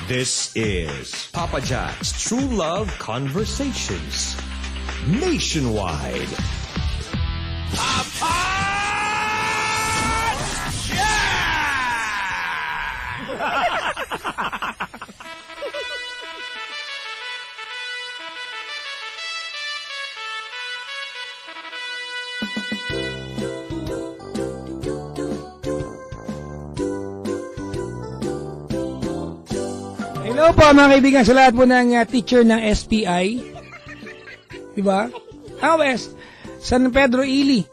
This is Papa Jack's True Love Conversations. Nationwide. Papa Jack! Hello po mga kaibigan sa lahat po ng teacher ng SPI. Diba? West, San Pedro Ili.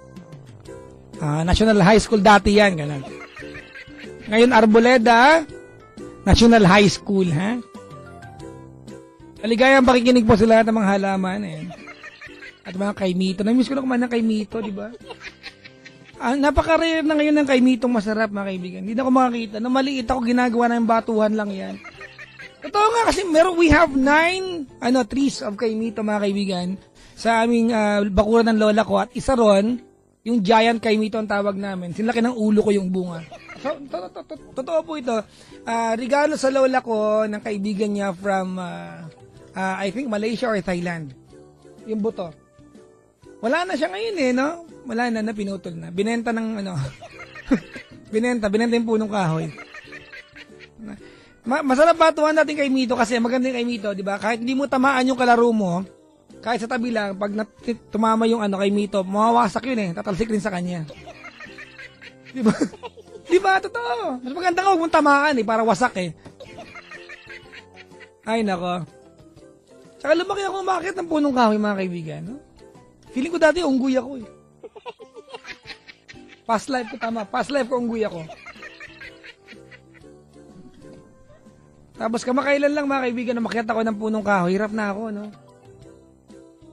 National High School dati yan. Ganun. Ngayon Arboleda, National High School. Ha? Maligayang pakikinig po sa lahat ng mga halaman. At mga kaimito. Namiss ko na kumain ng kaimito, diba? Napaka-rare na ngayon ng kaimitong masarap mga kaibigan. Hindi na ako makakita. Nung maliit ako, ginagawa ng batuhan lang yan. Totoo nga kasi we have 9 trees of kaimito mga kaibigan sa aming bakuran ng lola ko at isa ron, yung giant kaimito ang tawag namin. Sinlaki ng ulo ko yung bunga. So, totoo po ito. Regalo sa lola ko ng kaibigan niya from I think Malaysia or Thailand. Yung buto. Wala na siya ngayon no? Wala na, pinutol na. Binenta ng binenta yung punong kahoy. Masarap batuhan natin kay Mito kasi maganda yung kay Mito, di ba? Kahit hindi mo tamaan yung kalaro mo, kahit sa tabi lang, pag tumama yung kay Mito, mawawasak yun tatalsik rin sa kanya. Di ba? Di ba? Totoo. Mas maganda nga huwag mong tamaan para wasak Ay, nako. Tsaka lumaki ako umakit ng punong kahoy, mga kaibigan. No? Feeling ko dati unggoy ako Past life ko, tama. Past life ko unggoy ako. Tapos kamakailan lang mga kaibigan na makiat ako ng punong kahoy, hirap na ako, no?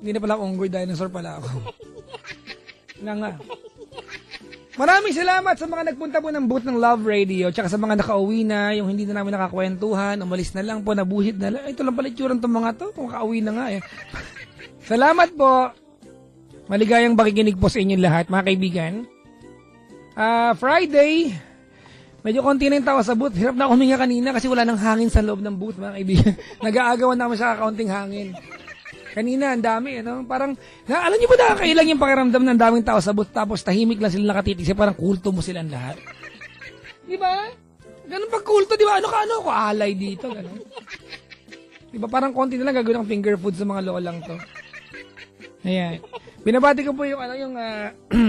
Hindi na pala ako unggoy, dinosaur pala ako. nga. Maraming salamat sa mga nagpunta po ng booth ng Love Radio, tsaka sa mga nakauwi na, yung hindi na namin nakakwentuhan, umalis na lang po, nabuhit na lang. Ito lang pala itsurang itong mga to, kung makauwi na nga Salamat po. Maligayang pakikinig po sa inyong lahat, mga kaibigan. Friday, medyo konti na yung tao sa booth. Hirap na ako huminga kanina kasi wala nang hangin sa loob ng booth, mga kaibigan. Nag-aagawan naman sa kakaunting hangin. Kanina, ang dami, Parang, alam niyo ba nakakailang yung pakiramdam ng daming tao sa booth tapos tahimik lang sila nakatitig kasi parang kulto mo silang lahat. Di ba? Ganun pag kulto, di ba? Ano ko alay dito, ganun. Di ba? Parang konti na lang gagawin ng finger food sa mga lolang to. Ayan. Binabati ko po yung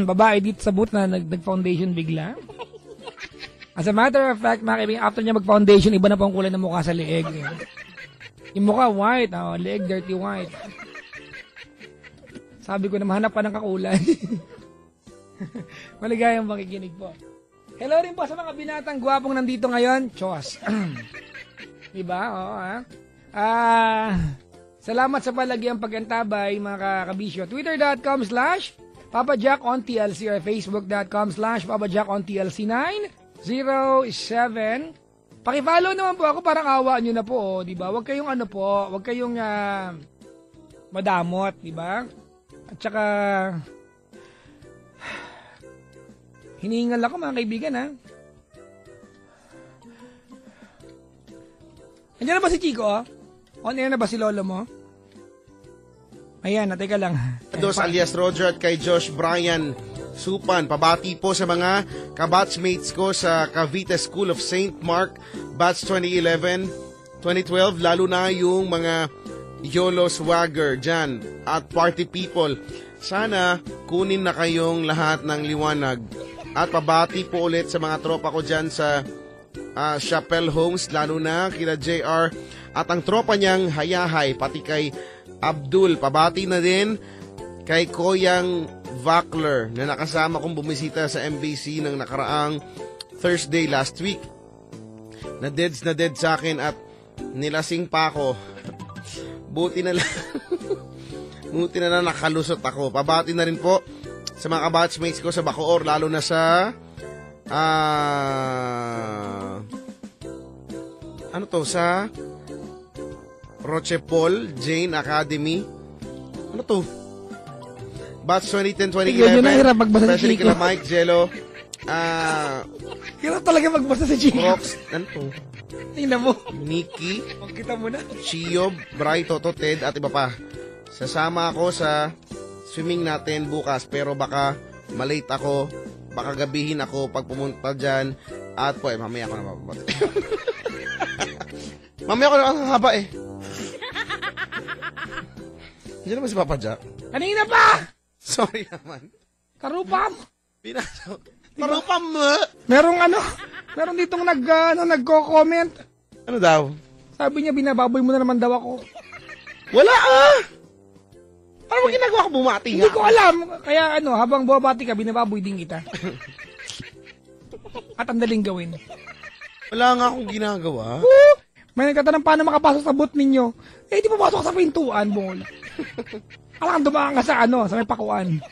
babae dito sa booth na nag-foundation bigla. As a matter of fact, mga kaibigan, after niya mag-foundation, iba na po ang kulay ng mukha sa leeg. Yung mukha, white. Leeg, dirty white. Sabi ko na mahanap pa ng kakulay. Maligayang makikinig po. Hello rin po sa mga binatang gwapong nandito ngayon. Chos. Diba? Oo, salamat sa palagiang pag-antabay, mga kabisyo. Twitter.com/PapaJackOnTLC or Facebook.com/PapaJackOnTLC9 07. Paki-follow naman po ako, parang awa nyo na po, di ba? Huwag kayong huwag kayong madamot, di ba? At saka hinihingal ako, mga kaibigan, Andiyan na ba si Chico, On air na ba si lolo mo? Ayan, teka lang. Dos alias Roger at kay Josh Brian Supan, pabati po sa mga kabatchmates ko sa Cavite School of St. Mark, batch 2011, 2012, lalo na yung mga YOLO swagger dyan at party people. Sana kunin na kayong lahat ng liwanag. At pabati po ulit sa mga tropa ko dyan sa Chapel Homes, lalo na kila JR at ang tropa niyang Hayahay, pati kay Abdul. Pabati na din kay Koyang Vakler na nakasama kong bumisita sa MBC ng nakaraang Thursday last week. Na dead sa akin at nilasing pa ako. Buti na lang nakalusot ako. Pabati na rin po sa mga kabatchmates ko sa Bacoor, lalo na sa sa Rochepol Jane Academy. Ano to? Batch 2010-2011, especially kila Mike Jello, Hirap talaga magbasa si Chico. Crocs, ano to? Tingnan mo. Nikki, Magkita mo na. Chiob, Bray, Toto, Ted, at iba pa. Sasama ako sa swimming natin bukas, pero baka malate ako, baka gabihin ako pag pumunta dyan, at po, mamaya ako na mababot. Mamaya ako na ang haba eh. Diyan naman si Papa Jack. Kanina pa! Sorry naman. Karupam! Pinasok. Parupam mo! Merong ditong nagko-comment. Ano daw? Sabi niya, binababoy mo na naman daw ako. Wala ah! Ano mo ginagawa ko bumati nga? Hindi ko alam. Kaya habang bumabati ka, binababoy din kita. At ang daling gawin. Wala nga akong ginagawa. May nagtatanong paano makapasok sa booth ninyo. Eh, di papasok sa pintuan, bol. Alam, dumaan ka sa sa may pakuan.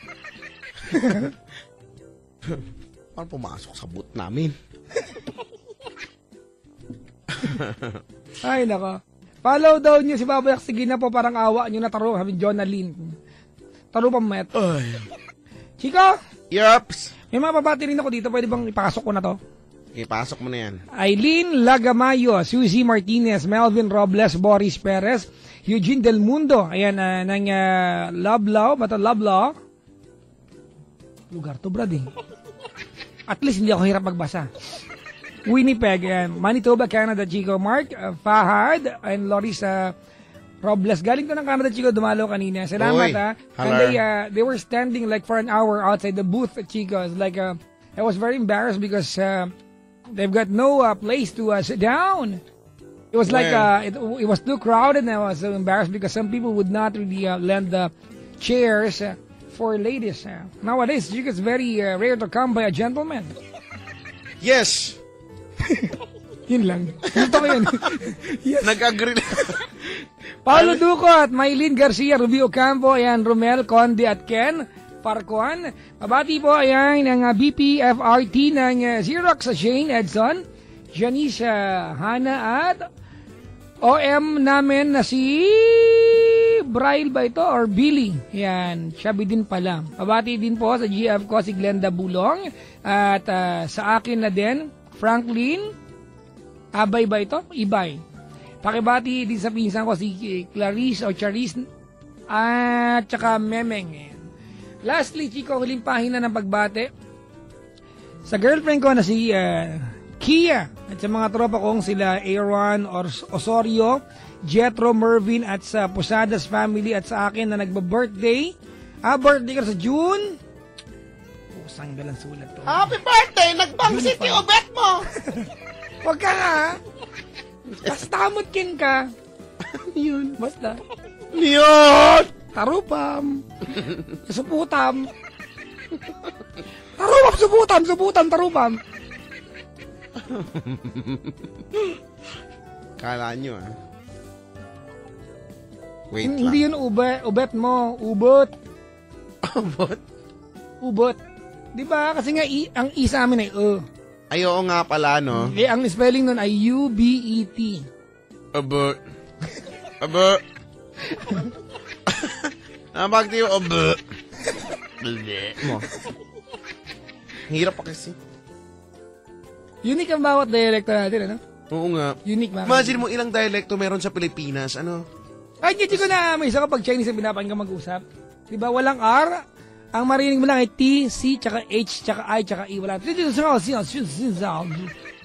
Paano pumasok sa booth namin? Ay, nako. Follow daw niyo si Babayak. Sige na po, parang awa niyo na taro. Sabi Jonalyn. Taro pa met. Ay. Chico, Yups. may mga babati rin ako dito. Pwede bang ipasok ko na to? Okay, pasok mo na yan. Aileen Lagamayo, Suzy Martinez, Melvin Robles, Boris Perez, Eugene Del Mundo. Ayan, ng Loblaw. Bato Loblaw. Lugar to, brad eh. At least hindi ako hirap magbasa. Winnipeg, Manitoba, Canada, Chico Mark, Fahad, and Lorisa Robles. Galing to ng Canada, Chico, dumalo kanina. Salamat, Oy, ha. And hello. they were standing like for an hour outside the booth at Chico. It's like, I was very embarrassed because they've got no place to sit down. It was like, it was too crowded, and I was so embarrassed because some people would not really lend the chairs for ladies. Nowadays, Chico, it's very rare to come by a gentleman. Yes! Yun lang. Gusto ko yun. Yes. Nag-agree na. Paulo Duco at Maylene Garcia, Rubio Campo, ayan, Romel, Conde at Ken Parcuan. Mabati po, ayan, ng BPFRT ng Xerox sa Shane Edson, Janice Hana at OM namin na si Braille ba ito or Billy? Yan, sabi din pala. Mabati din po sa GF ko si Glenda Bulong at sa akin na din, Franklin, Abay ba ito? Ibay. Pakibati din sa pinsan ko si Clarice o Charis at saka Memeng. Lastly, Chico, huling pahina ng pagbate. Sa girlfriend ko na si Kia at sa mga tropa kong sila Aaron Osorio, Jetro Mervin at sa Posadas family at sa akin na nagba-birthday. Birthday ka sa June. Pusang dalang sulat to. Happy birthday! Nagbangsit yung ubet mo! Huwag ka nga. Basta mutkin ka. Yun. Basta. Yun! Tarupam. Suputam. Tarupam, suputam, suputam, tarupam. Kala nyo Wait Hindi lang. yun ubet mo. Ubot. Ubot? Ubot. Diba? Kasi nga, ang i sa amin ay Ay, oo nga pala, no? Eh, ang spelling nun ay U-B-E-T. Ubot. Ubot. Napagti yung ubot. Mo. Hirap pa kasi. Unique ang bawat dialekto natin, ano? Oo nga. Unique, mga Imagine mo ilang dialekto meron sa Pilipinas. Ano? Ay, hindi ko na may isa kapag Chinese ang pinapakinggan mag-usap. Diba, walang R. Ang marinig mo lang ay T, C, tsaka H, tsaka I, tsaka E. Wala.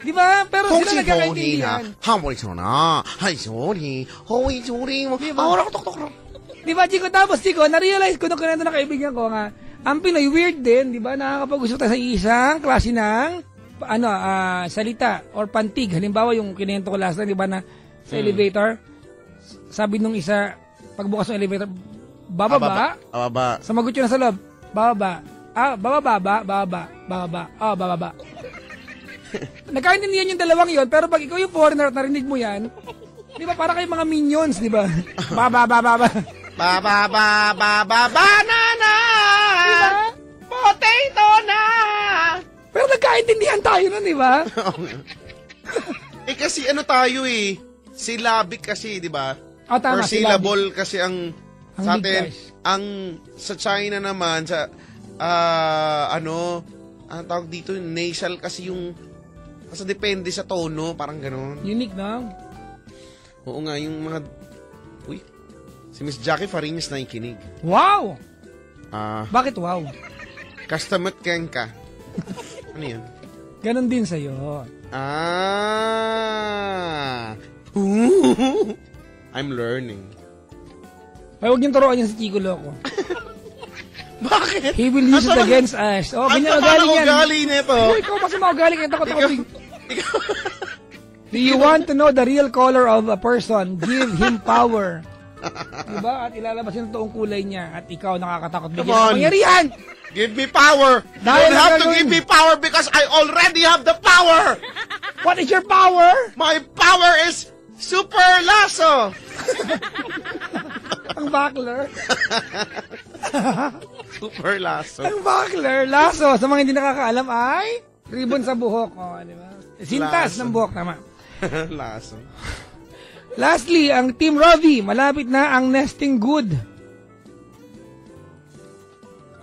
Diba? Pero sila nagkakaintindihan. Diba, Chico? Tapos, Chico, na-realize ko nung kanento na kaibigan ko nga, ang Pinoy weird din, diba? Nakakapag-usap tayo sa isang klase ng salita or pantig. Halimbawa, yung kinento ko last time, diba, na sa elevator, sabi nung isa, pagbukas ng elevator, bababa. Sumagot yun na sa loob. Bababa. Bababa. Nagkaintindihan yung dalawang yon, pero pag ikaw yung foreigner at narinig mo yan, di ba, para kayong mga minions, di ba? Bababa. Banana! Diba? Potato na! Pero nagkaintindihan tayo nun, di ba? Kasi ano tayo syllabic kasi, di ba? Tama, or syllable kasi ang sa big atin, guys. ang sa China naman, sa, ang tawag dito, nasal kasi yung Kasi depende sa tono, parang gano'n. Unique, no? Oo nga, yung mga... Uy, si Miss Jackie Farinas na ikinig. Wow! Ah, Bakit wow? Kastamot keng ka. Ano yan? Ganon din sa'yo. Ah! I'm learning. Ay, huwag niyong turuan yan si Chico Loco. Bakit? He will use it against us. Oh, ganyan ugali yan. ugali nito? Oh, ikaw kasi maugali ka. Takot ako. Ikaw. Do you want to know the real color of a person? Give him power. Diba? At ilalabas yung toong kulay niya. At ikaw nakakatakot. Come Bigyan on. ng pangyarihan. Give me power! You Dahil don't have to gagawin- give me power because I already have the power! What is your power? My power is super lasso! Ang buckler. Super lasso. Ang buckler. Laso. Sa mga hindi nakakaalam ay ribbon sa buhok. Oh, di ba? Sintas Laso. ng buhok. Tama. Lasso. Lastly, ang Team Ravi, malapit na ang nesting good.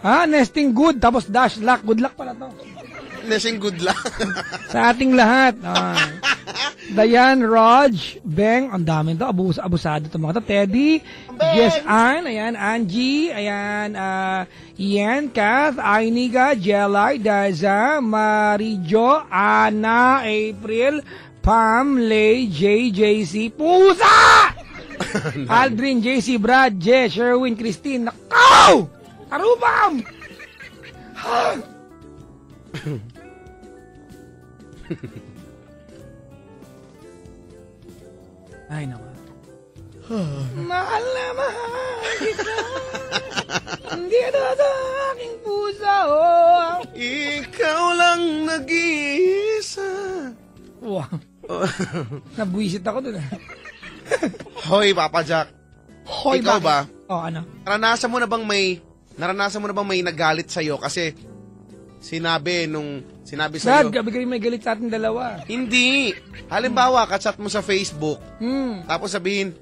Nesting good, tapos dash luck. Good luck pala to. Nesing good luck. Sa ating lahat. Dayan, Raj, Beng, ang dami to. Abusado to mga to. Teddy, Jess Ann, ayan, Angie, ayan, Ian, Kath, Ainiga, Jelay, Daza, Marijo, Ana, April, Pam, Lay, JC, Pusa! Aldrin, JC, Brad, Jess, Sherwin, Christine, nakaw! Arubam! Ay, naku. Mahal na mahal kita. Hindi na sa aking puso. Ikaw lang nag-iisa. Wow. Nabwisit ako dun. Hoy, Papa Jack. Hoy, Ikaw bakit? ba? Ano? Naranasan mo na bang may nagalit sa'yo kasi sinabi Dad, sa'yo? gabi kayo may galit sa ating dalawa. Hindi. Halimbawa, kachat mo sa Facebook, Hmm. tapos sabihin,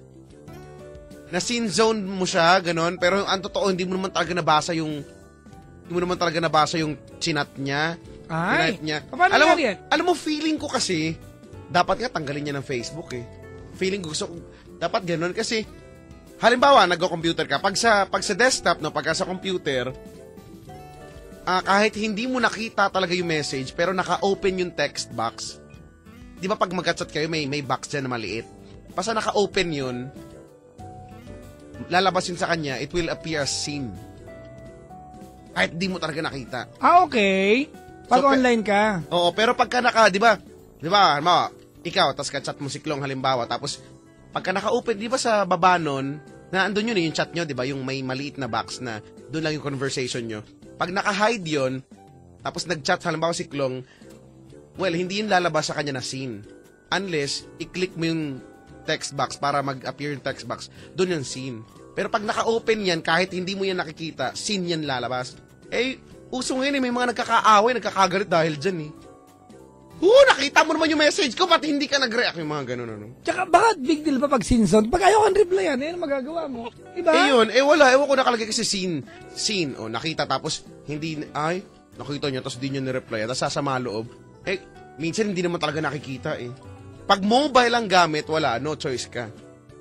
na sin zone mo siya, ganon, pero ang totoo, hindi mo naman talaga nabasa yung chinat niya. Ay, Chinat niya. paano Alam mo, nangyari yan? alam mo, feeling ko kasi, dapat nga tanggalin niya ng Facebook eh. Feeling ko, dapat ganon kasi, halimbawa, nagko-computer ka, pag sa desktop, no, pagka sa computer, kahit hindi mo nakita talaga yung message, pero naka-open yung text box. Di ba pag mag-chat kayo, may box dyan na maliit. Basta naka-open yun, lalabas yun sa kanya, it will appear as seen. Kahit di mo talaga nakita. Okay. Pag So, online ka. Oo, pero pagka di ba, halimbawa, ikaw, tas ka-chat mo si Klong halimbawa, tapos, pagka naka-open, di ba sa baba nun, na andun yun yung chat nyo, di ba, yung may maliit na box na doon lang yung conversation nyo. Pag naka-hide yun, tapos nag-chat halimbawa si Klong, well, hindi yun lalabas sa kanya na scene. Unless, i-click mo yung text box para mag-appear yung text box, doon yung scene. Pero pag naka-open yan, kahit hindi mo yan nakikita, scene yan lalabas. Eh, uso ngayon may mga nagkakaaway, nagkakagalit dahil dyan eh. Nakita mo naman yung message ko, ba't hindi ka nag-react? Yung mga ganun, ano? Tsaka, bakit big deal pa pag sinzone? Pag ayaw kang replyan, ano magagawa mo? Diba? Wala, ewan ko nakalagay kasi scene, nakita, tapos, nakita niya, tapos di niya nireply, tapos sasama loob. Minsan hindi naman talaga nakikita eh. Pag mobile ang gamit, wala, no choice ka.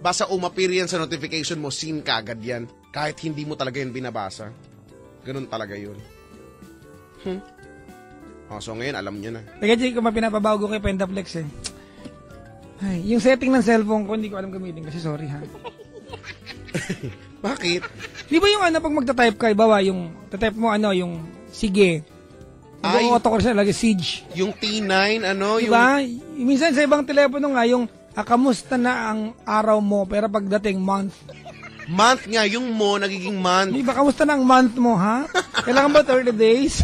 Basta umappear yan sa notification mo, scene ka agad yan, kahit hindi mo talaga yan binabasa. Ganun talaga yun. So ngayon, alam niya na. Teka, Jay, kung mapinapabago kay Pentaflex eh. Ay, yung setting ng cellphone ko, hindi ko alam gamitin kasi sorry ha. Bakit? Di ba yung pag magta-type ka, ibawa yung, tatype mo yung sige. Ay. Yung auto ko siya, lagi siege. Yung T9, Diba? Minsan sa ibang telepono nga, yung kamusta na ang araw mo, pero pagdating month. Month nga, yung mo, nagiging month. Di ba, kamusta na ang month mo, ha? Kailangan ba 30 days?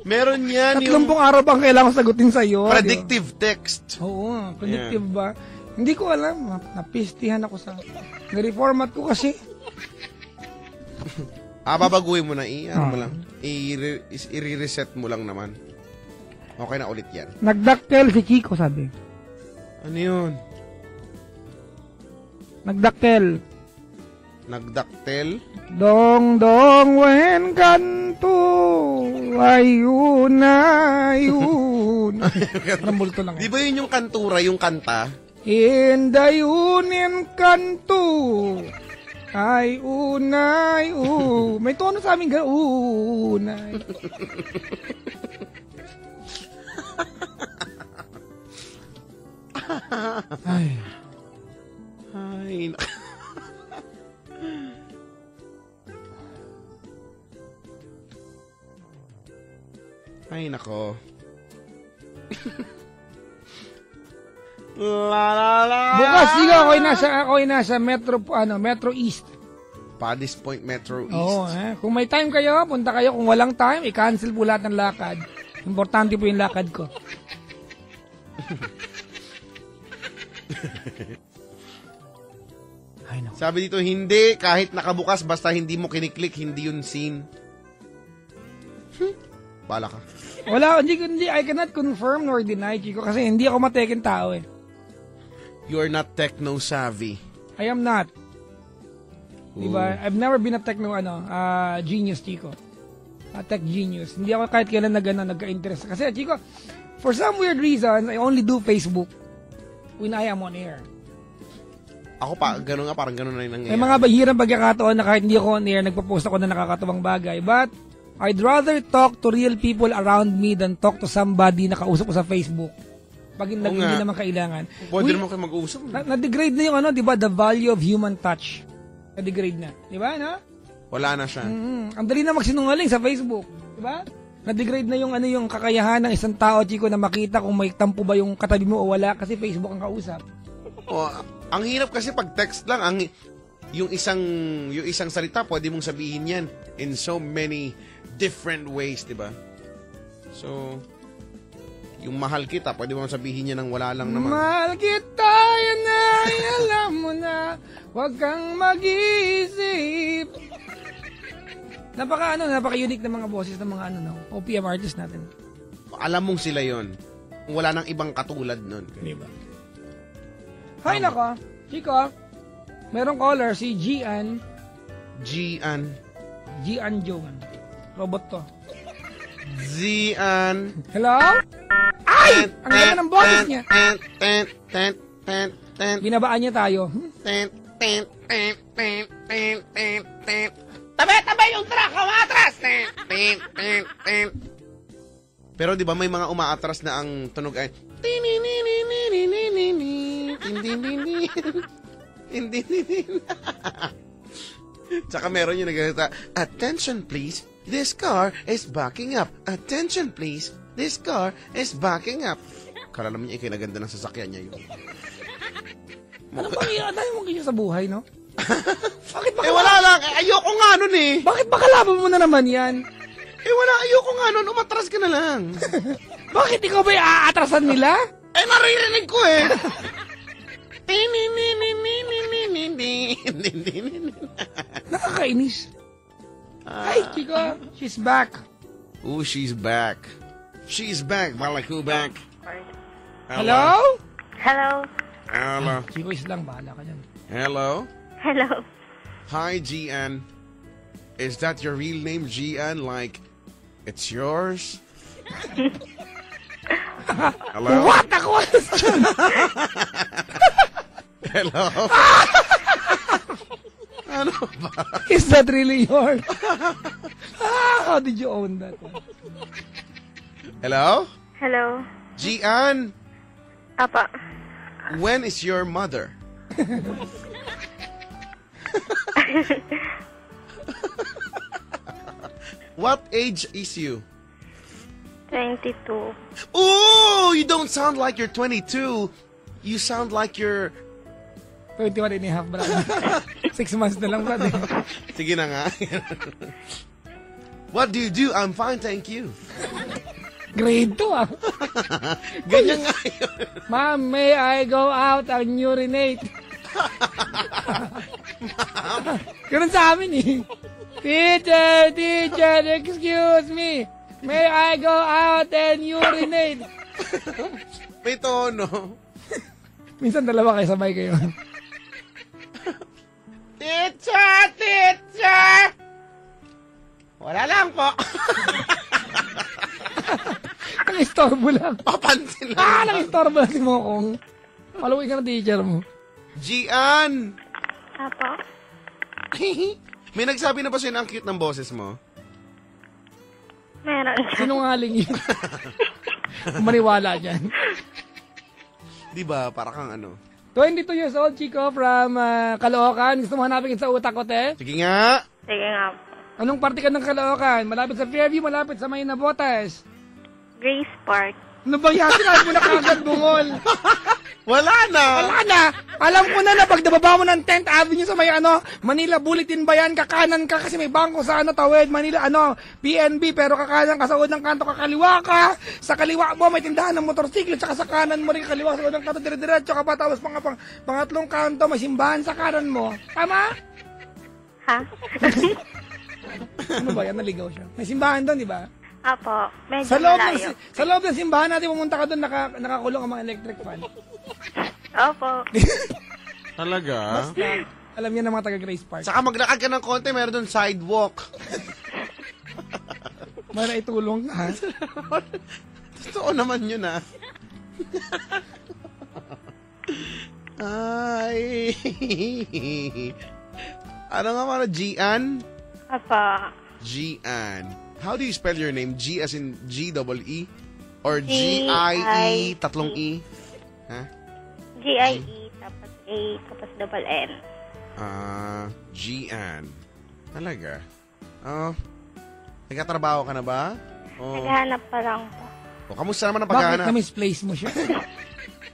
Meron yan 30 yung araw bang kailangan sagutin sa'yo? predictive text. Oo, predictive ba? Hindi ko alam. Napistihan ako sa... Na-reformat ko kasi. Babaguhin mo na, mo lang. I-reset mo lang naman. Okay na ulit yan. Nagdakkel si Chico, sabi. Ano yun? Nagdakkel. Nagdaktel. Dong dong wen kanto ayun ayun. Namulto lang. Di ba yun yung kantura, yung kanta? Indayunin kanto ay unay may tono sa amin unay. Ay. Ay, ay, nako. La la la. Bukas sige ako ay nasa Metro East. Paddy's Point Metro East. Oo, kung may time kayo, punta kayo. Kung walang time, i-cancel po lahat ng lakad. Importante po yung lakad ko. Ay, naku. Sabi dito, hindi, kahit nakabukas, basta hindi mo kiniklik, hindi yun scene. Bala ka. Wala, hindi, I cannot confirm nor deny, Chico, kasi hindi ako matekin tao eh. You are not techno-savvy. I am not. Diba? I've never been a techno, genius, Chico. A tech genius. Hindi ako kahit kailan nagka-interest. Kasi, Chico, for some weird reasons, I only do Facebook when I am on air. Ako pa, gano'n nga, parang gano'n na yung nangyayari. May mga bahirang pagkakataon na kahit hindi ako on air, nagpo-post ako na nakakatawang bagay. But, I'd rather talk to real people around me than talk to somebody na kausap ko sa Facebook. Pag hindi naman kailangan. Pwede naman kayo mag-uusap. Na-degrade na yung diba, the value of human touch. Na-degrade na. Diba, no? Wala na siya. Ang dali na magsinungaling sa Facebook. Diba? Na-degrade na yung kakayahan ng isang tao, Chico, na makita kung may tampo ba yung katabi mo o wala kasi Facebook ang kausap. Ang hirap kasi pag text lang, yung isang salita, pwede mong sabihin yan in so many different ways, diba? So, yung mahal kita, pwede mo sabihin niya ng wala lang naman. Mahal kita, yan ay alam mo na, huwag kang mag-iisip. Napaka-unique ng mga boses ng mga OPM artists natin. Alam mong sila yon. Wala nang ibang katulad nun. Diba? Hay nako, Chico, merong caller, si Gian. Gian Joan. Robot to. Gian. Hello? Ay! Ang ganda ng boses niya. Binabaan niya tayo. Tabi yung truck, umatras! Pero di ba may mga umaatras na ang tunog ay tsaka meron yung nagkakita, attention please, this car is backing up. Attention please, this car is backing up. Kala naman niya ikinaganda ng sasakyan niya yun. Ano bang dahil mong ganyan sa buhay, no? Bakit ba wala lang. Ayoko nga nun eh. Bakit ba kalaban mo na naman yan? Wala. Ayoko nga nun. Umatras ka na lang. Bakit ikaw ba aatrasan nila? Naririnig ko eh. Nakakainis. Ay, Chico. She's back. Oh, she's back. She's back. Malaku back. Hello? Hello? Hello. Chico is lang. Bahala ka dyan. Hello? Hello? Hi, Gian. Is that your real name, Gian? Like, it's yours? Hello? What? Ako? Hello? Ano ba? Is that really yours? How did you own that? Hello? Hello? Gian, Apa? when is your mother? What age is you? 22. Oh, you don't sound like you're 22. You sound like you're... 21 and a half, brad. 6 months na lang, brad. Sige na nga. What do you do? I'm fine, thank you. Grade 2, ah. Ganyan nga yun. Ma'am, may I go out and urinate? Ganun sa amin eh. Teacher, excuse me. May I go out and urinate? May tono. Minsan dalawa kayo, sabay kayo. teacher! Wala lang po. Nang-istorbo lang. Papansin lang. Nang-istorbo lang si Mokong. Paluin ka ng teacher mo. Gian! Apo. May nagsabi na ba sa'yo na ang cute ng boses mo? Meron. Sinungaling yun. Maniwala dyan. Di ba? Para kang ano. 22 years old, Chico, from Caloocan. Gusto mo hanapin sa utak ko, te? Sige nga. Sige nga po. Anong parte ka ng Caloocan? Malapit sa Fairview, malapit sa May Nabotas. Grace Park. Ano ba yan? Sinabi mo na kagad, bungol. Wala na. Wala na. Alam ko na pag nababa mo ng 10th Avenue sa may Manila Bulletin ba yan? Kakanan ka kasi may bangko sa tawid. Manila, PNB. Pero kakanan ka sa unang kanto, kakaliwa ka. Sa kaliwa mo, may tindahan ng motorsiklo. Tsaka sa kanan mo rin kaliwa sa unang kanto, dire-diretso ka pa. Tapos pangatlong kanto, may simbahan sa kanan mo. Tama? Ha? Ano ba yan? Naligaw siya. May simbahan doon, di ba? Apo. Medyo Sa loob, malayo. sa loob ng simbahan natin, pumunta ka doon, nakakulong ang mga electric fan. Opo. Talaga? Alam niya ng mga taga Grace Park. Saka maglakad ka ng konti, meron doon sidewalk. Mara itulong ka. Totoo naman yun, ah. Ay. Ano nga para, Gian? Apo. Gian. How do you spell your name? G as in G-double-E? Or G-I-E. G-I-E, tatlong E? Ha? G-I-E, tapos A, tapos double N. Gian. Talaga? Oh. Nagkatrabaho ka na ba? Oh. Naghahanap pa lang po. O, kamusta naman ang Bakit paghahanap? na-misplace mo siya?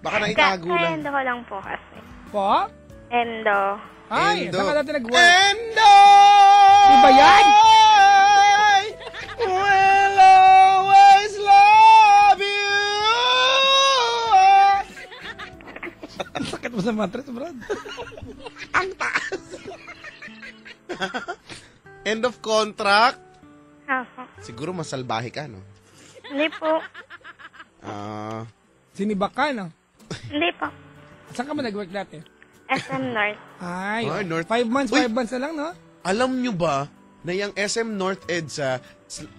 Baka naitago lang. Endo ko lang po kasi. Po? Endo. Ay, Endo. saan ka natin nag-work? Endo! Di ba yan? Will always love you. Ang sakit mo sa mattress, Brad. Ang taas. End of contract? Apo. Siguro masalbahe ka, no? Hindi po. Sinibak ka, no? Hindi po. Saan ka ba nag-work dati? SM North. Ay, Ay, North. 5 months, Uy! 5 months na lang, no? Alam nyo ba na yung SM North EDSA,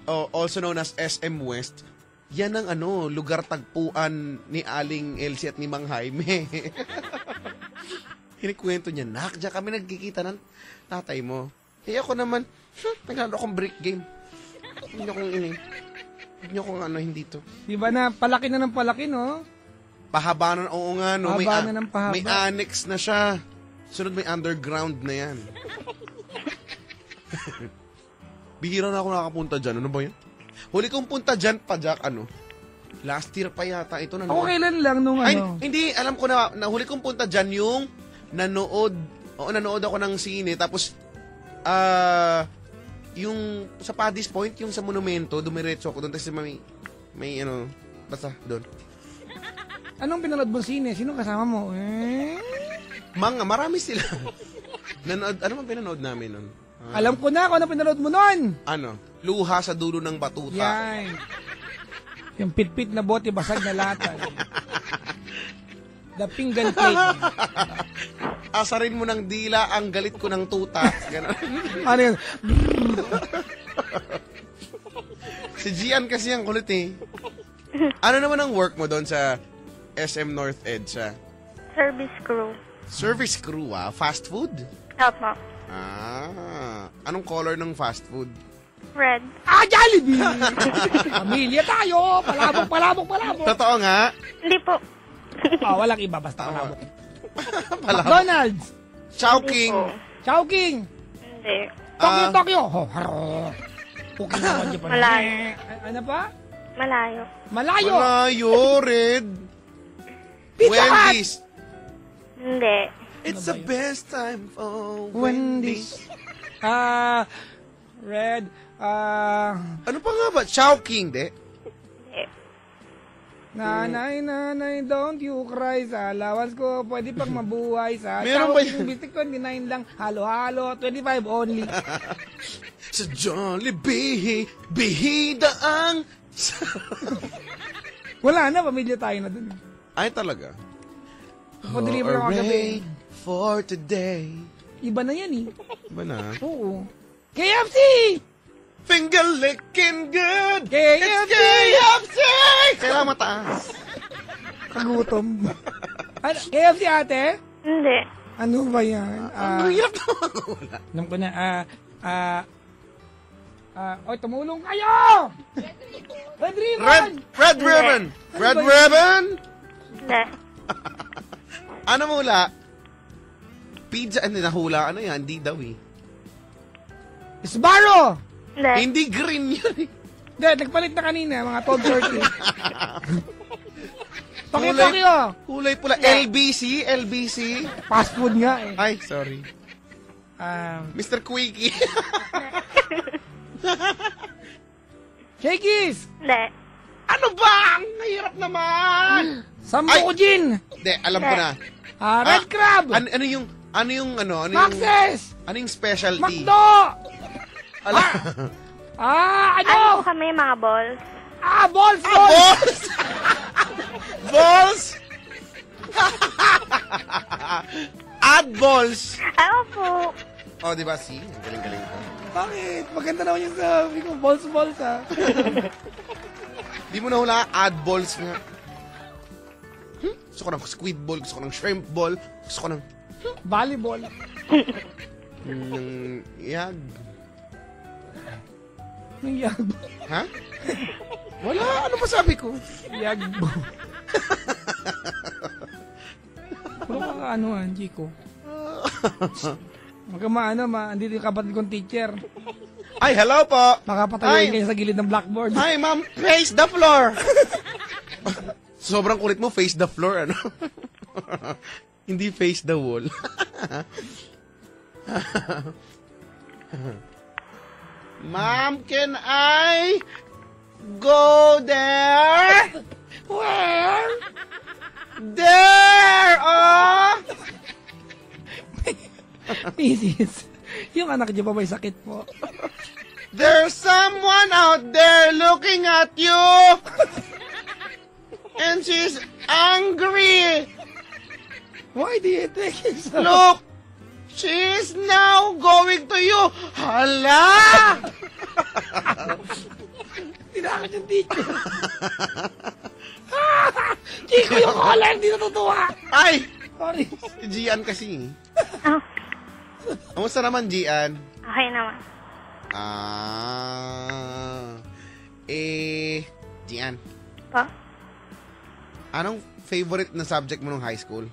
also known as SM West, yan ang lugar tagpuan ni Aling Elsie at ni Mang Jaime. Kinikwento niya, nak, diyan kami nagkikita ng tatay mo. Eh ako naman, naglalo akong brick game. Hindi nyo kong hindi to. Di ba na palaki na ng palaki, no? Pahaba na, oo nga, no? Pahaba na ng pahaba. May annex na siya. Sunod may underground na yan. Bihira na ako nakakapunta dyan. Ano ba yan? Huli kong punta dyan pa, Jack, last year pa yata ito. Ako kailan lang nung Ay, hindi, alam ko na huli kong punta dyan yung nanood ako ng sine, tapos, yung sa Paddy's Point, yung sa monumento, dumiretso ako doon, tapos may basta doon. Anong pinanood mo sine? Sino kasama mo? Marami sila. Ano man pinanood namin nun? Alam ko na kung ano pinanood mo nun. Luha sa dulo ng batuta. Yan. Yung pit-pit na bote, basag na lata. The pinggan plate. Asarin mo ng dila ang galit ko ng tuta. Ganon. Ano yun? Si Gian kasi ang kulit eh. Ano naman ang work mo doon sa SM North EDSA? Service crew. Service crew, fast food? Apo. Anong color ng fast food? Red. Jollibee! Pamilya tayo! Palabok! Totoo nga? Hindi po. Walang iba, basta palabok. Palabok. McDonald's! Chowking! Hindi po. Chowking! Hindi. Tokyo! Pukin naman dyan pa. Malayo. Ano pa? Malayo. Malayo! Malayo, Red! Pizza Hut! Wendy's! Hindi. It's the best time for Wendy's. Wendy's. Red. Ano pa nga ba? Chowking, de? Hindi. Nanay, don't you cry. Sa allowance ko, pwede pang mabuhay. Sa Meron ba Chowking, bistik 29 lang. Halo-halo, 25 only. Sa Jollibee, bihida ang... Wala na, pamilya tayo na dun. Ay, talaga? Padeliver ako kagabi. For today. Iba na yan eh. Ba na? Oo. KFC! Finger licking good! KFC! KFC! Kailangan mataas. Kagutom. Ano, KFC ate? Hindi. Ano ba yan? Ang hirap naman wala. Alam ko na, oy, tumulong kayo! Red Ribbon! Red ribbon! Red Ano ba ribbon! Hindi. Ano mo hula? Pizza, hindi nahula. Ano yan? Hindi daw eh. Sbarro! Hindi. Hindi green yun eh. Hindi, nagpalit na kanina, mga 12:30. Tokyo! Kulay pula. LBC? LBC? Fast food nga eh. Ay, sorry. Mr. Quickie. Shakies! Hindi. Ano ba? Ang hirap naman! Sambo ko gin! Hindi, alam ko na. Red Crab! Ano yung Maxes! ano yung specialty? Macdo! Ala. Ano? Ano po kami mga balls? Balls! Balls! Balls! Add balls! Ano po? Oh, di ba? See? Ang galing-galing ko. Bakit? Maganda naman yung sabi ko. Balls ha. Di mo na hula, add balls nga. Gusto ko ng squid ball, gusto ko ng shrimp ball, gusto ko ng Volleyball. yag. Yung yagbo. Ha? Wala, ano pa sabi ko? Yagbo. Puro ka ano, Chico. Andito yung kapatid kong teacher. Ay, hello po. Makapatayin Ay. kayo sa gilid ng blackboard. Hi, ma'am. Face the floor. Sobrang kulit mo, face the floor, ano? Hindi face the wall. Ma'am, can I go there? Where? There! Oh! Mrs. Yung anak niyo pa may sakit po. There's someone out there looking at you! And she's angry! Why do you think so? Look! She's now going to you! Hala! Tinakot yung teacher. Chico, yung caller, hindi natutuwa. Ay! Sorry. Si Gian kasi. Oh, Kamusta naman, Gian? okay naman. Gian, Po? anong favorite na subject mo nung high school?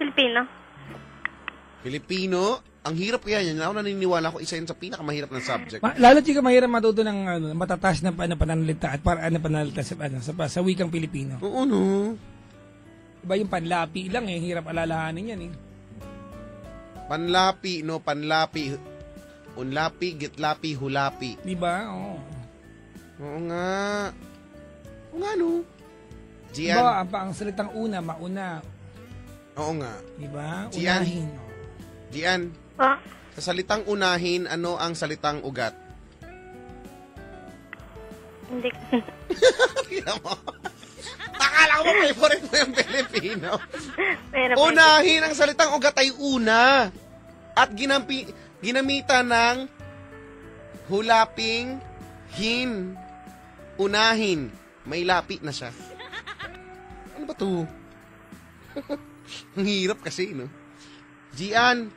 Pilipino. Filipino? Ang hirap kaya yan. Ako naniniwala ko isa yun sa pinakamahirap na subject. Lalo, Chico, mahirap matuto ng matataas na pananalita at pananalita sa wikang Pilipino. Oo, no? Iba yung panlapi lang eh. Hirap alalahanin yan eh. Panlapi, no? Panlapi. Unlapi, gitlapi, hulapi. Diba? Oo. Oo nga. Oo nga, no? Gian. Diba, ang salitang una, mauna. Oo nga. Diba? Gian. Unahin. Gian, Po? sa salitang unahin, ano ang salitang ugat? Hindi. Akala ko ba favorite mo yung Pilipino? Pero Unahin, ang salitang ugat ay una. At ginamitan ng hulaping hin. Unahin. May lapi na siya. Ano ba to? Ang hirap kasi, no? Gian,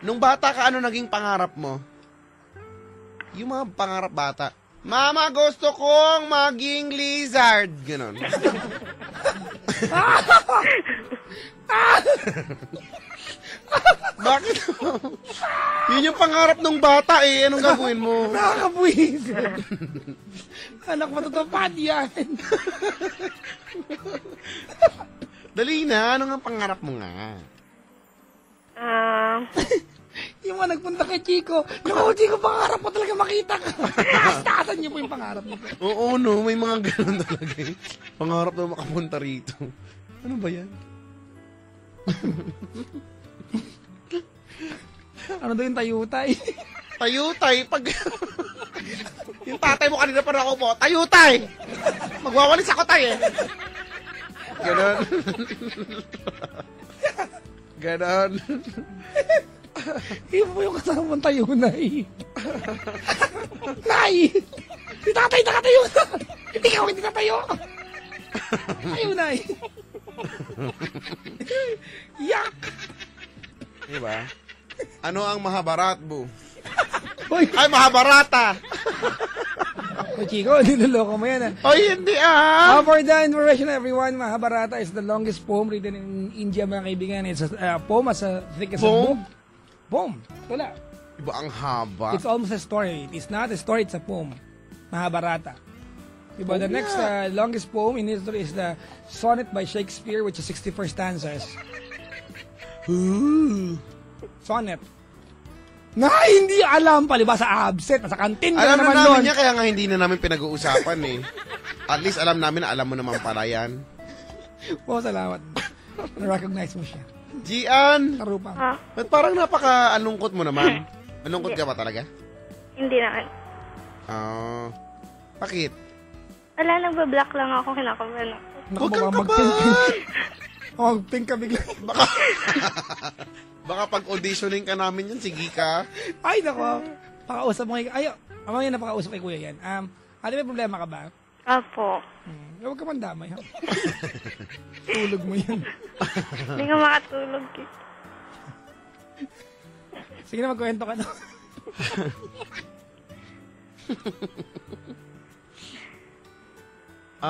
nung bata ka, ano naging pangarap mo? Yung mga pangarap bata. Mama, gusto kong maging lizard. Ganon. Bakit? Yun yung pangarap ng bata eh. Anong gagawin mo? Nakakabuhis. Anak, matutupad yan. Dali na. Ano nga pangarap mo nga? Yung mga nagpunta kay Chico, naku, Chico, pangarap ko talaga makita ka. Taasan niyo po yung pangarap niyo. Oo, no. May mga ganun talaga eh. Pangarap na makapunta rito. Ano ba yan? Ano daw yung tayutay? Tayutay. Pag... yung tatay mo kanina pa ako po, tayutay! Magwawalis ako tayo eh. Ganon. Ganon. Iyon po yung kasama mong tayo, Nay. Nay! Si tatay nakatayo na! Hindi ka hindi natayo! Tayo, Nay! Yak! Diba? Ano ang Mahabharat, Bu? Hoy, Ay, Mahabharata! Chico, niloloko mo yan, Oy, hindi ah! For the information, everyone, Mahabharata is the longest poem written in India, mga kaibigan. It's a poem as thick as a book. Poem. Wala. Iba ang haba. It's almost a story. It is not a story, it's a poem. Mahabharata. Diba? The next longest poem in history is the Sonnet by Shakespeare, which is 64 stanzas. Sonnet. Na hindi alam pala sa absent, sa kantin ka Alam naman na namin doon. niya, kaya nga hindi na namin pinag-uusapan eh. At least alam namin na alam mo naman pala yan. Oh, salamat. Na-recognize mo siya. Gian! Karupang. Ba't parang napaka-alungkot mo naman? Malungkot ka ba talaga? Hindi naman. Bakit? Wala, nagbablock lang ako, kinakabahan ako. Huwag kang mag-pink. kabahan! Pink ka bigla. Baka pag-auditioning ka namin yan, sige ka. Ay, nako. Pakausap mo kay... Ay, ako yan napakausap kay kuya yan. Ate, may problema ka ba? Opo. Huwag ka mandamay, ha? Tulog mo yan. Hindi nga makatulog. Sige na, magkwento ka na.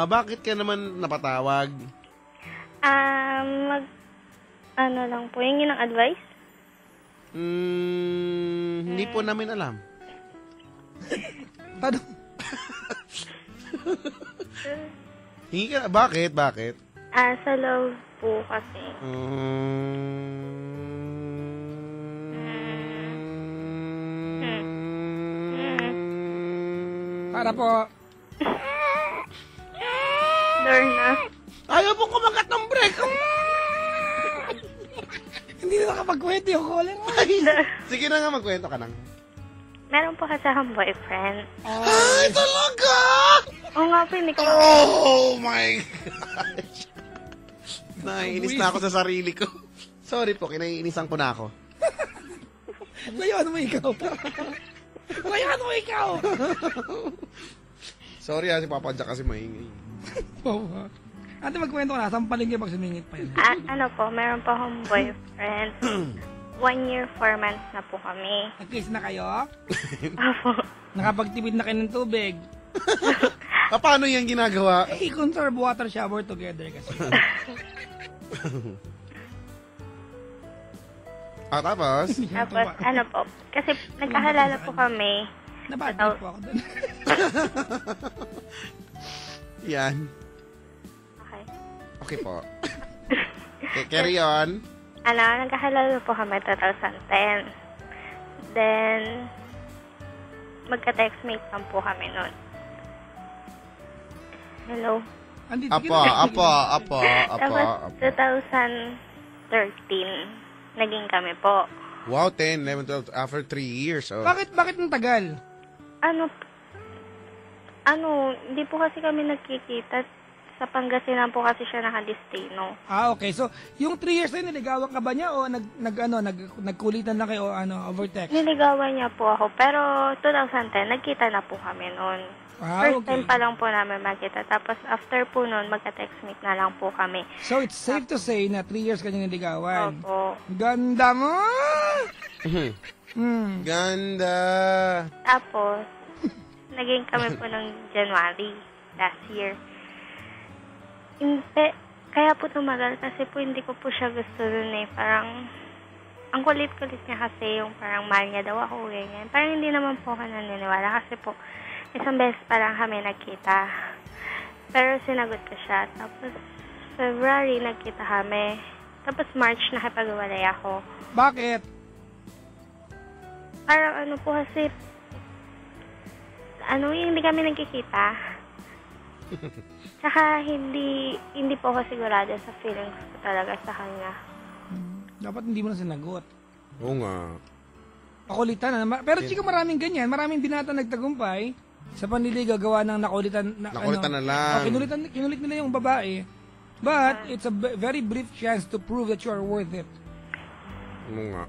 Bakit ka naman napatawag? Ano lang po, yung ng advice? Hindi po namin alam. Tanong. Hingi ka, bakit? Sa love po kasi. Para po. Lorna. Ayaw mo kumagat ng break. Hindi na nakapagkwento yung caller. Sige na nga, magkwento ka nang. Meron po kasi akong boyfriend. Ay, talaga? Oo nga po, hindi ko Oh my gosh. Naiinis na ako sa sarili ko. Sorry po, kinaiinisan ko na ako. Layuan mo ikaw. Layuan mo ikaw. Sorry si Papa Jack kasi maingay. Oo. Ate, magkwento ka na. Sampaling kayo pag sumingit pa yun. ano po, meron po akong boyfriend. 1 year, 4 months na po kami. Nag-kiss na kayo? Opo. Nakapagtipid na kayo ng tubig? Paano yan ginagawa? I-conserve water shower together kasi. Tapos? Tapos, ano po, kasi nagkahalala po kami. Nabagal po ako doon. Yan. Okay. Okay po. Okay, carry on. Nagkahalala po kami 2010. Then, magka-textmate lang po kami nun. Hello? Andito, Apo. Tapos, 2013, naging kami po. Wow, 10, 11, 12, after 3 years. Oh. Bakit ng tagal? Hindi po kasi kami nagkikita. Sa Pangasinan po kasi siya nakadestino. Okay. So, yung 3 years na yun, niligawan ka ba niya o nagkulitan lang kayo over text? Niligawan niya po ako, pero 2010, nagkita na po kami noon. First time pa lang po namin magkita. Tapos after po noon, magka-textmate na lang po kami. So, it's safe to say na 3 years ka niya niligawan. Opo. Ganda mo! Ganda. Tapos, naging kami po ng January last year. Kaya po tumagal kasi po hindi ko po siya gusto dun eh. Parang, ang kulit-kulit niya kasi yung parang mahal niya daw ako, ganyan. Parang hindi naman po ako naniniwala kasi po, isang beses pa lang kami nagkita. Pero sinagot ko siya. Tapos, February nagkita kami. Tapos March nakipag-iwalay ako. Bakit? Parang ano po kasi, hindi kami nagkikita. Tsaka hindi po ako sigurado sa feelings ko talaga sa kanya. Dapat hindi mo na sinagot. Oo nga. Pakulitan na. Pero chika, maraming ganyan. Maraming binata nagtagumpay sa panliligaw gawa ng nakulitan. Nakulitan na lang. Kinulit nila yung babae. But it's a very brief chance to prove that you are worth it. Ano nga?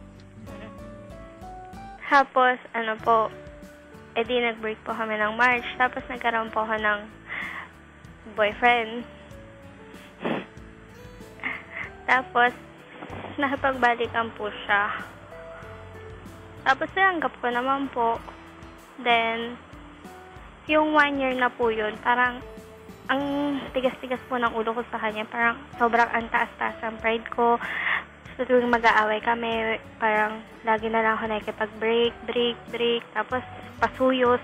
Tapos, edi nag-break po kami ng March. Tapos nagkaroon po ako ng boyfriend. Tapos, nakipagbalikan po siya. Tapos, nalanggap ko naman po. Then, yung 1 year na po yun, parang ang tigas-tigas po ng ulo ko sa kanya. Parang sobrang antaas-taas ang pride ko. So, tuwing mag-aaway kami, parang lagi na lang ako nakikipag-break. Tapos, pasuyo,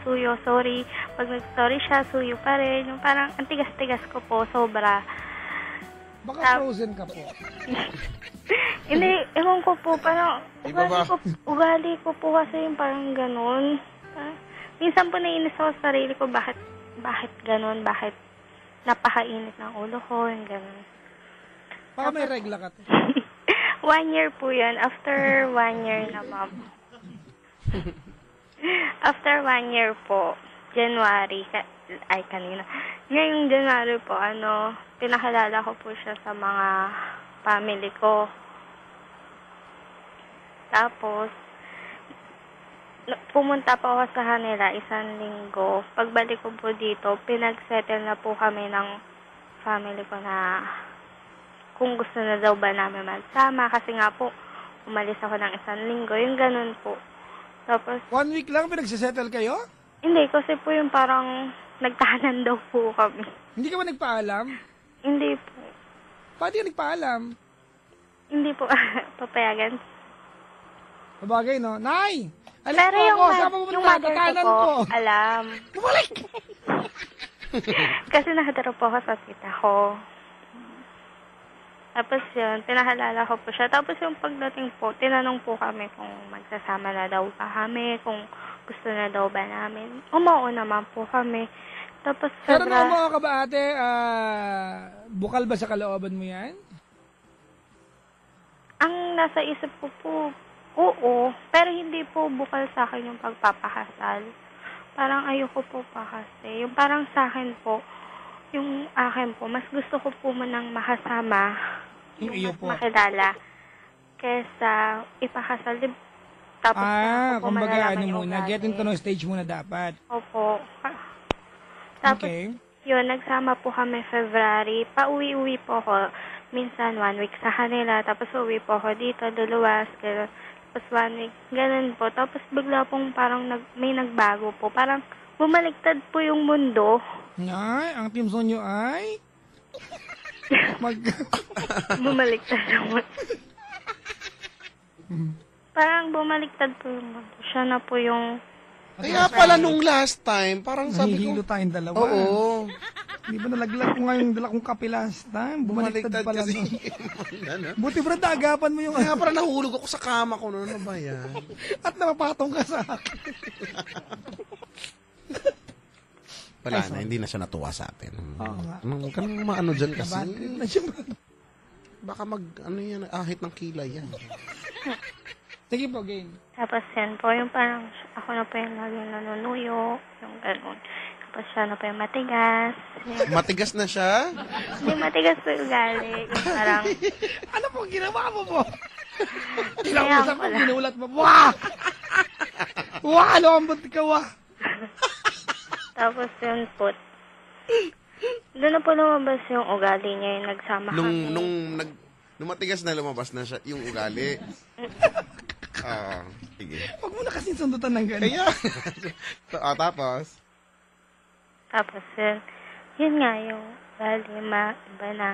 sorry. Pag nag-sorry siya, suyo pa rin. Yung parang ang tigas-tigas ko po, sobra. Baka frozen ka po. Hindi, ewan ko po, parang Iba ba? ugali ko po kasi yung parang ganun. Minsan po nainis ako sa sarili ko, bakit ganun, bakit napakainit ng ulo ko, yung ganun. Baka may regla ka to. 1 year po yun. After 1 year na, ma'am. After 1 year po, January, kanina. Ngayong January po, pinakilala ko po siya sa mga family ko. Tapos, pumunta po ako sa kanila 1 linggo. Pagbalik ko po dito, pinag-settle na po kami ng family ko na kung gusto na daw ba namin magsama. Kasi nga po, umalis ako ng 1 linggo. Yung ganun po. Tapos, 1 week lang pinagsisettle kayo? hindi, kasi po yung parang nagtahanan daw po kami. Hindi ka ba nagpaalam? Hindi po. Pati ka nagpaalam. Hindi po papayagan. Sabagay, no? Nay! Alis Pero mo yung, ako, saan mo yung pumunta? mother ko Tatanan po, ko. alam. Bumalik! Kasi nakatira po ako sa tita ko. Tapos yun, pinahalala ko po siya. Tapos yung pagdating po, tinanong po kami kung magsasama na daw ba kami, kung gusto na daw ba namin. Umuo naman po kami. Tapos Pero nung mo ka ba ate, bukal ba sa kalooban mo yan? ang nasa isip ko po, oo. Pero hindi po bukal sa akin yung pagpapakasal. Parang ayoko po pa kasi. Yung parang sa akin po, yung akin po, mas gusto ko po munang makasama. Yung iyo po. Makilala. Kesa ipakasal. Tapos saka ko po kumbaga malalaman ano yung muna, ugali. get into no stage muna dapat. Opo. Tapos, Okay. yun, nagsama po kami February. Pauwi-uwi po ako. Minsan, 1 week sa kanila. Tapos, uwi po ako dito, luluwas. Gano'n. Tapos, 1 week. Ganun po. Tapos, bigla pong parang may nagbago po. Parang bumaliktad po yung mundo. Ay, ang team Sonyo ay... Bumaliktad yung mundo. Parang bumaliktad po yung mundo. Siya na po yung... Kaya pala nung last time, parang sabi Nahihilo ko, tayong dalawa. oo. Di ba nalaglag ko nga yung dala kong kape last time? Bumaliktad pala. kasi. No? Buti bro, agapan mo yung... Kaya parang nahulog ako sa kama ko noon. Ano ba yan? At napapatong ka sa akin. Wala na, hindi na siya natuwa sa atin. Oo nga. Huwag ka nang maano dyan kasi. Bad trip na siya bro. Baka ahit ng kilay yan. Sige po, game. Tapos yan po, yung parang ako na po yung laging nanunuyo, yung gano'n. Tapos siya na po yung matigas. Matigas na siya? Hindi matigas po yung ugali. Yung parang, Ano po ginawa mo po? Kaya Kinausap mo, pala. ginulat mo. Wah! Wah! Ano ang buti ka, wah! tapos yun po. Doon na po lumabas yung ugali niya, yung nagsama kami. Nung matigas na lumabas na siya, yung ugali. Sige. Huwag mo na kasi sundutan ng gano'n. Kaya, tapos? Tapos yun nga yung ugali, iba na.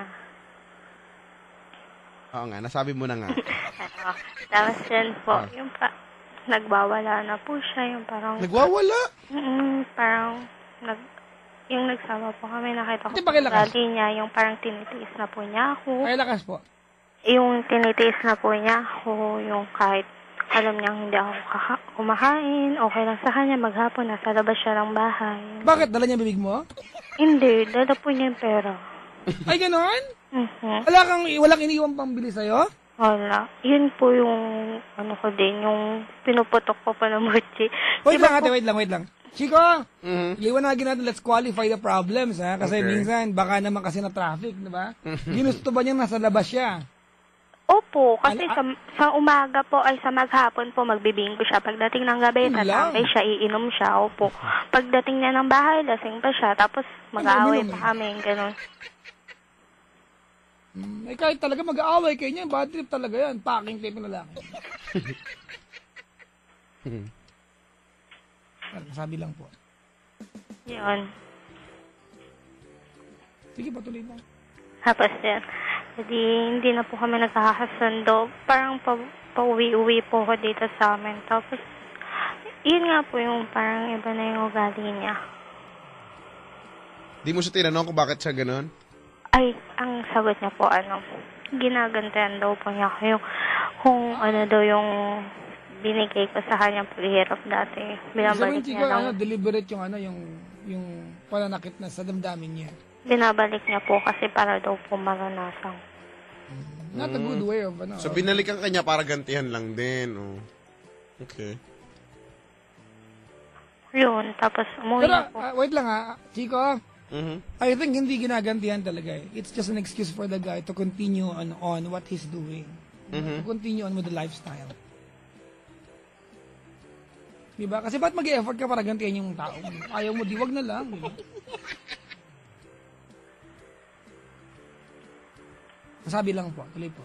Oo nga, nasabi mo na nga. Tapos yun po, yung nagbawala na po siya, yung parang... Nagwawala? Parang, yung nagsama po kami, nakita ko Ate, po pakilakas. ugali niya, yung parang tinitiis na po niya ako. Ay, lakas po. Yung tinitiis na po niya ako, yung kahit alam niyang hindi ako kumakain, okay lang sa kanya, maghapon, nasa labas siya ng bahay. Bakit? Dala niya bibig mo? Hindi, dala po niya yung pera. Ay, gano'n? Mhm. Walang iniiwang pambili sa'yo? Wala. Yun po yung, ano ko din, yung pinuputok ko pa ng Mochi. Wait lang, ate, wait lang. Chico, Mhm. liwanagin natin, let's qualify the problems, ha? Kasi Okay. minsan, baka naman kasi na traffic, di ba? Ginusto ba niya nasa labas siya? Opo, kasi sa umaga po ay sa maghapon po magbibinggo siya. Pagdating ng gabi, Yun tatambay lang. siya, iinom siya. Opo. Pagdating niya ng bahay, lasing pa siya. Tapos mag-aaway Uminom eh. pa kami, ganun. Eh, kahit talaga mag-aaway kayo niya, bad trip talaga yan. Packing tape na lang. Sabi lang po. Yun. Sige, patuloy na. Tapos yan. Hindi na po kami nagkakasundo. Parang pauwi-uwi po ako dito sa amin. Tapos, yun nga po yung parang iba na yung ugali niya. Di mo siya tinanong kung bakit siya ganun? Ay, ang sagot niya po, ginagantayan daw po niya ako yung, kung ano daw yung binigay ko sa kanya paghihirap dati. Binabalik Sabihin, Chico, niya lang. deliberate yung pananakit na sa damdamin niya. Binabalik niya po kasi para daw po maranasan. Not a good way of, So, binalikan ka niya para gantihan lang din. Oh. Okay. Yun, tapos umuwi Pero, na po. wait lang ha, Chico, Mhm. I think hindi ginagantihan talaga eh. It's just an excuse for the guy to continue on what he's doing. To continue on with the lifestyle. Diba? Kasi ba't mag-e-effort ka para gantihan yung tao? Ayaw mo, wag na lang. Diba? Masabi lang po, tuloy po.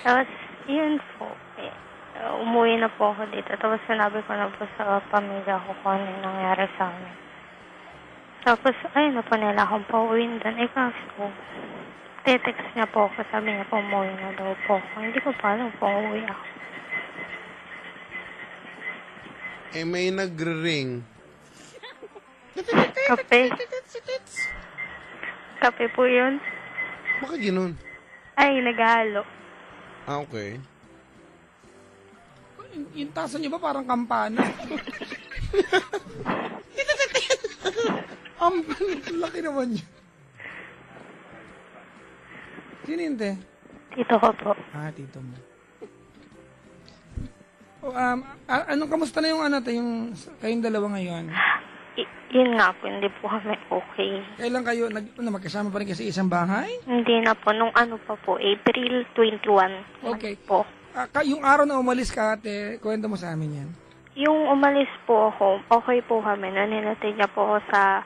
Tapos, yun po. Umuwi na po ako dito. Tapos sinabi ko na po sa pamilya ko kung ano yung nangyari sa amin. Tapos, ayun na po nila akong pauwiin doon. Kaso, text niya po ako. Sabi niya po, umuwi na daw po ako. Hindi ko pa alam po, umuwi ako. May nagre-ring. Kape. Kape po yun. Bakit ganun? Ay, naghalo. Okay. Yung tasa niyo ba parang kampana? Ang laki naman niya. Sino yun, te? Tito ko po. Tito mo. Anong kamusta na yung yung kayong dalawa ngayon? Yun nga po, hindi po kami okay. Kailan kayo, magkasama pa rin kasi isang bahay? Hindi na po, nung ano pa po, April 21. Okay. Po. Yung araw na umalis ka, ate, kwento mo sa amin yan. Yung umalis po ako, okay po kami. Naninatid niya po ako sa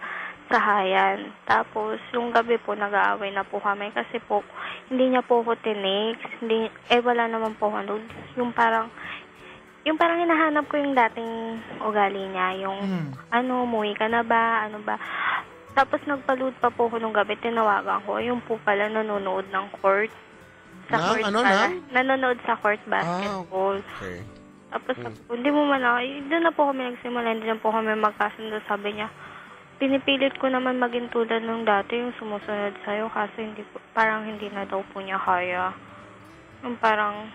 sahayan. Tapos, yung gabi po, nag-aaway na po kami. Kasi po, hindi niya po ako tinex. Wala naman po ako. Yung parang hinahanap ko yung dating ugali niya. Yung, umuwi ka na ba? Ano ba? Tapos, nagpa-load pa po ako nung gabi. Tinawagan ko. Yung po pala, nanonood ng court. Nanonood sa court basketball. Okay. Tapos, hindi mo man ako, doon na po kami nagsimula, hindi na po kami magkasundo. Sabi niya, pinipilit ko naman maging tulad nung dati, yung sumusunod sa'yo, kasi parang hindi na daw po niya kaya. Yung parang,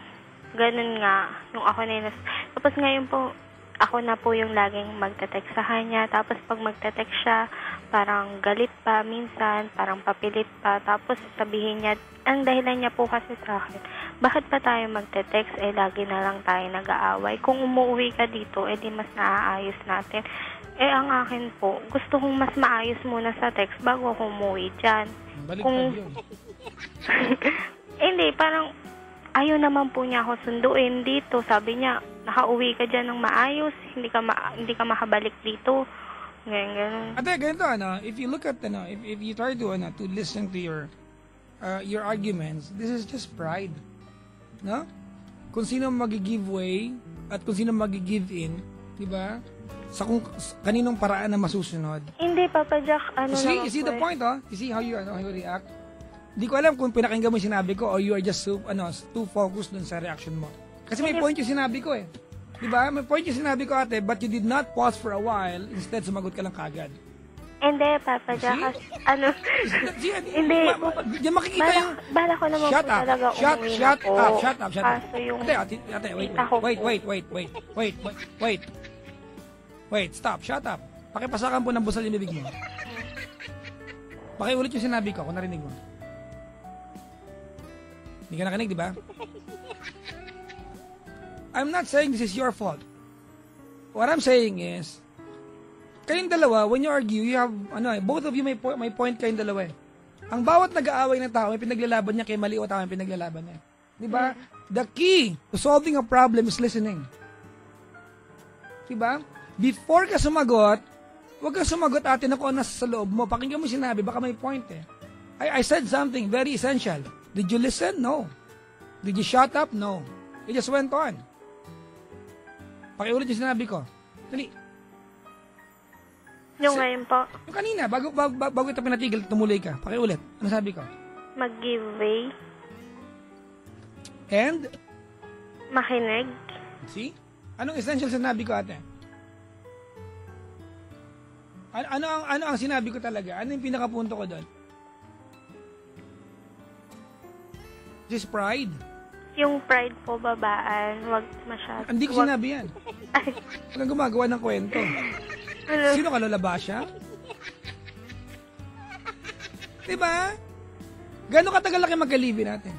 ganun nga, yung ako na yun. Tapos ngayon po, ako na po yung laging magte-text sa kanya. Tapos pag magte-text siya, parang galit pa minsan, parang papilit pa. Tapos sabihin niya, ang dahilan niya po kasi sa akin, bakit pa tayo magte-text? Lagi na lang tayo nag-aaway. Kung umuwi ka dito, di mas naaayos natin. Ang akin po, gusto kong mas maayos muna sa text bago ako umuwi dyan. Baliktad yun. Hindi, parang ayaw naman po niya ako sunduin dito. Sabi niya, nakauwi ka dyan ng maayos, hindi ka makabalik dito. Ganyan. Ate, ganito, if you look at, if you try to listen to your arguments, this is just pride. No? Kung sino mag-give way at kung sino mag-give in, di ba? Sa kung kaninong paraan na masusunod. Hindi, Papa Jack, You see the point, You see how you react? Di ko alam kung pinakinggan mo yung sinabi ko or you are just too focused dun sa reaction mo. Kasi may point yung sinabi ko eh. Di ba? May point yung sinabi ko, ate, but you did not pause for a while. Instead, sumagot ka lang kagad. Hindi, Papa Jack. Hindi. Diyan makikita yung... Bala ko naman Shut po up. talaga umuwi Shut na po. up. Shut up. Kaso yung... Ate, wait. Stop. Shut up. Pakipasakan po ng busal yung bibig mo. Pakiulit yung sinabi ko kung narinig mo. Hindi ka nakinig, di ba? I'm not saying this is your fault. What I'm saying is, kayong dalawa, when you argue, you have, both of you may point kayong dalawa eh. Ang bawat nag-aaway ng tao, may pinaglalaban niya kay mali o tama yung pinaglalaban niya. Di ba? The key to solving a problem is listening. Di ba? Before ka sumagot, huwag kang sumagot atin ako nasa sa loob mo. Pakinggan mo sinabi, baka may point eh. I said something very essential. Did you listen? No. Did you shut up? No. It just went on. Pakiulit yung sinabi ko. Dali. Yung ngayon po, Yung kanina, bago ito pinatigil, tumuloy ka. Pakiulit. Ano sabi ko? mag-give way, And? makinig, See? Anong essential sinabi ko, ate? Ano ang sinabi ko talaga? Ano yung pinakapunto ko doon? Just pride. yung pride po babaan, wag masyado. Hindi ko sinabi yan. Ay, Huwag kang gumagawa ng kwento. ano, Sino ka, Lola Basha? Diba? Gano'ng katagal na kayo magka-live natin?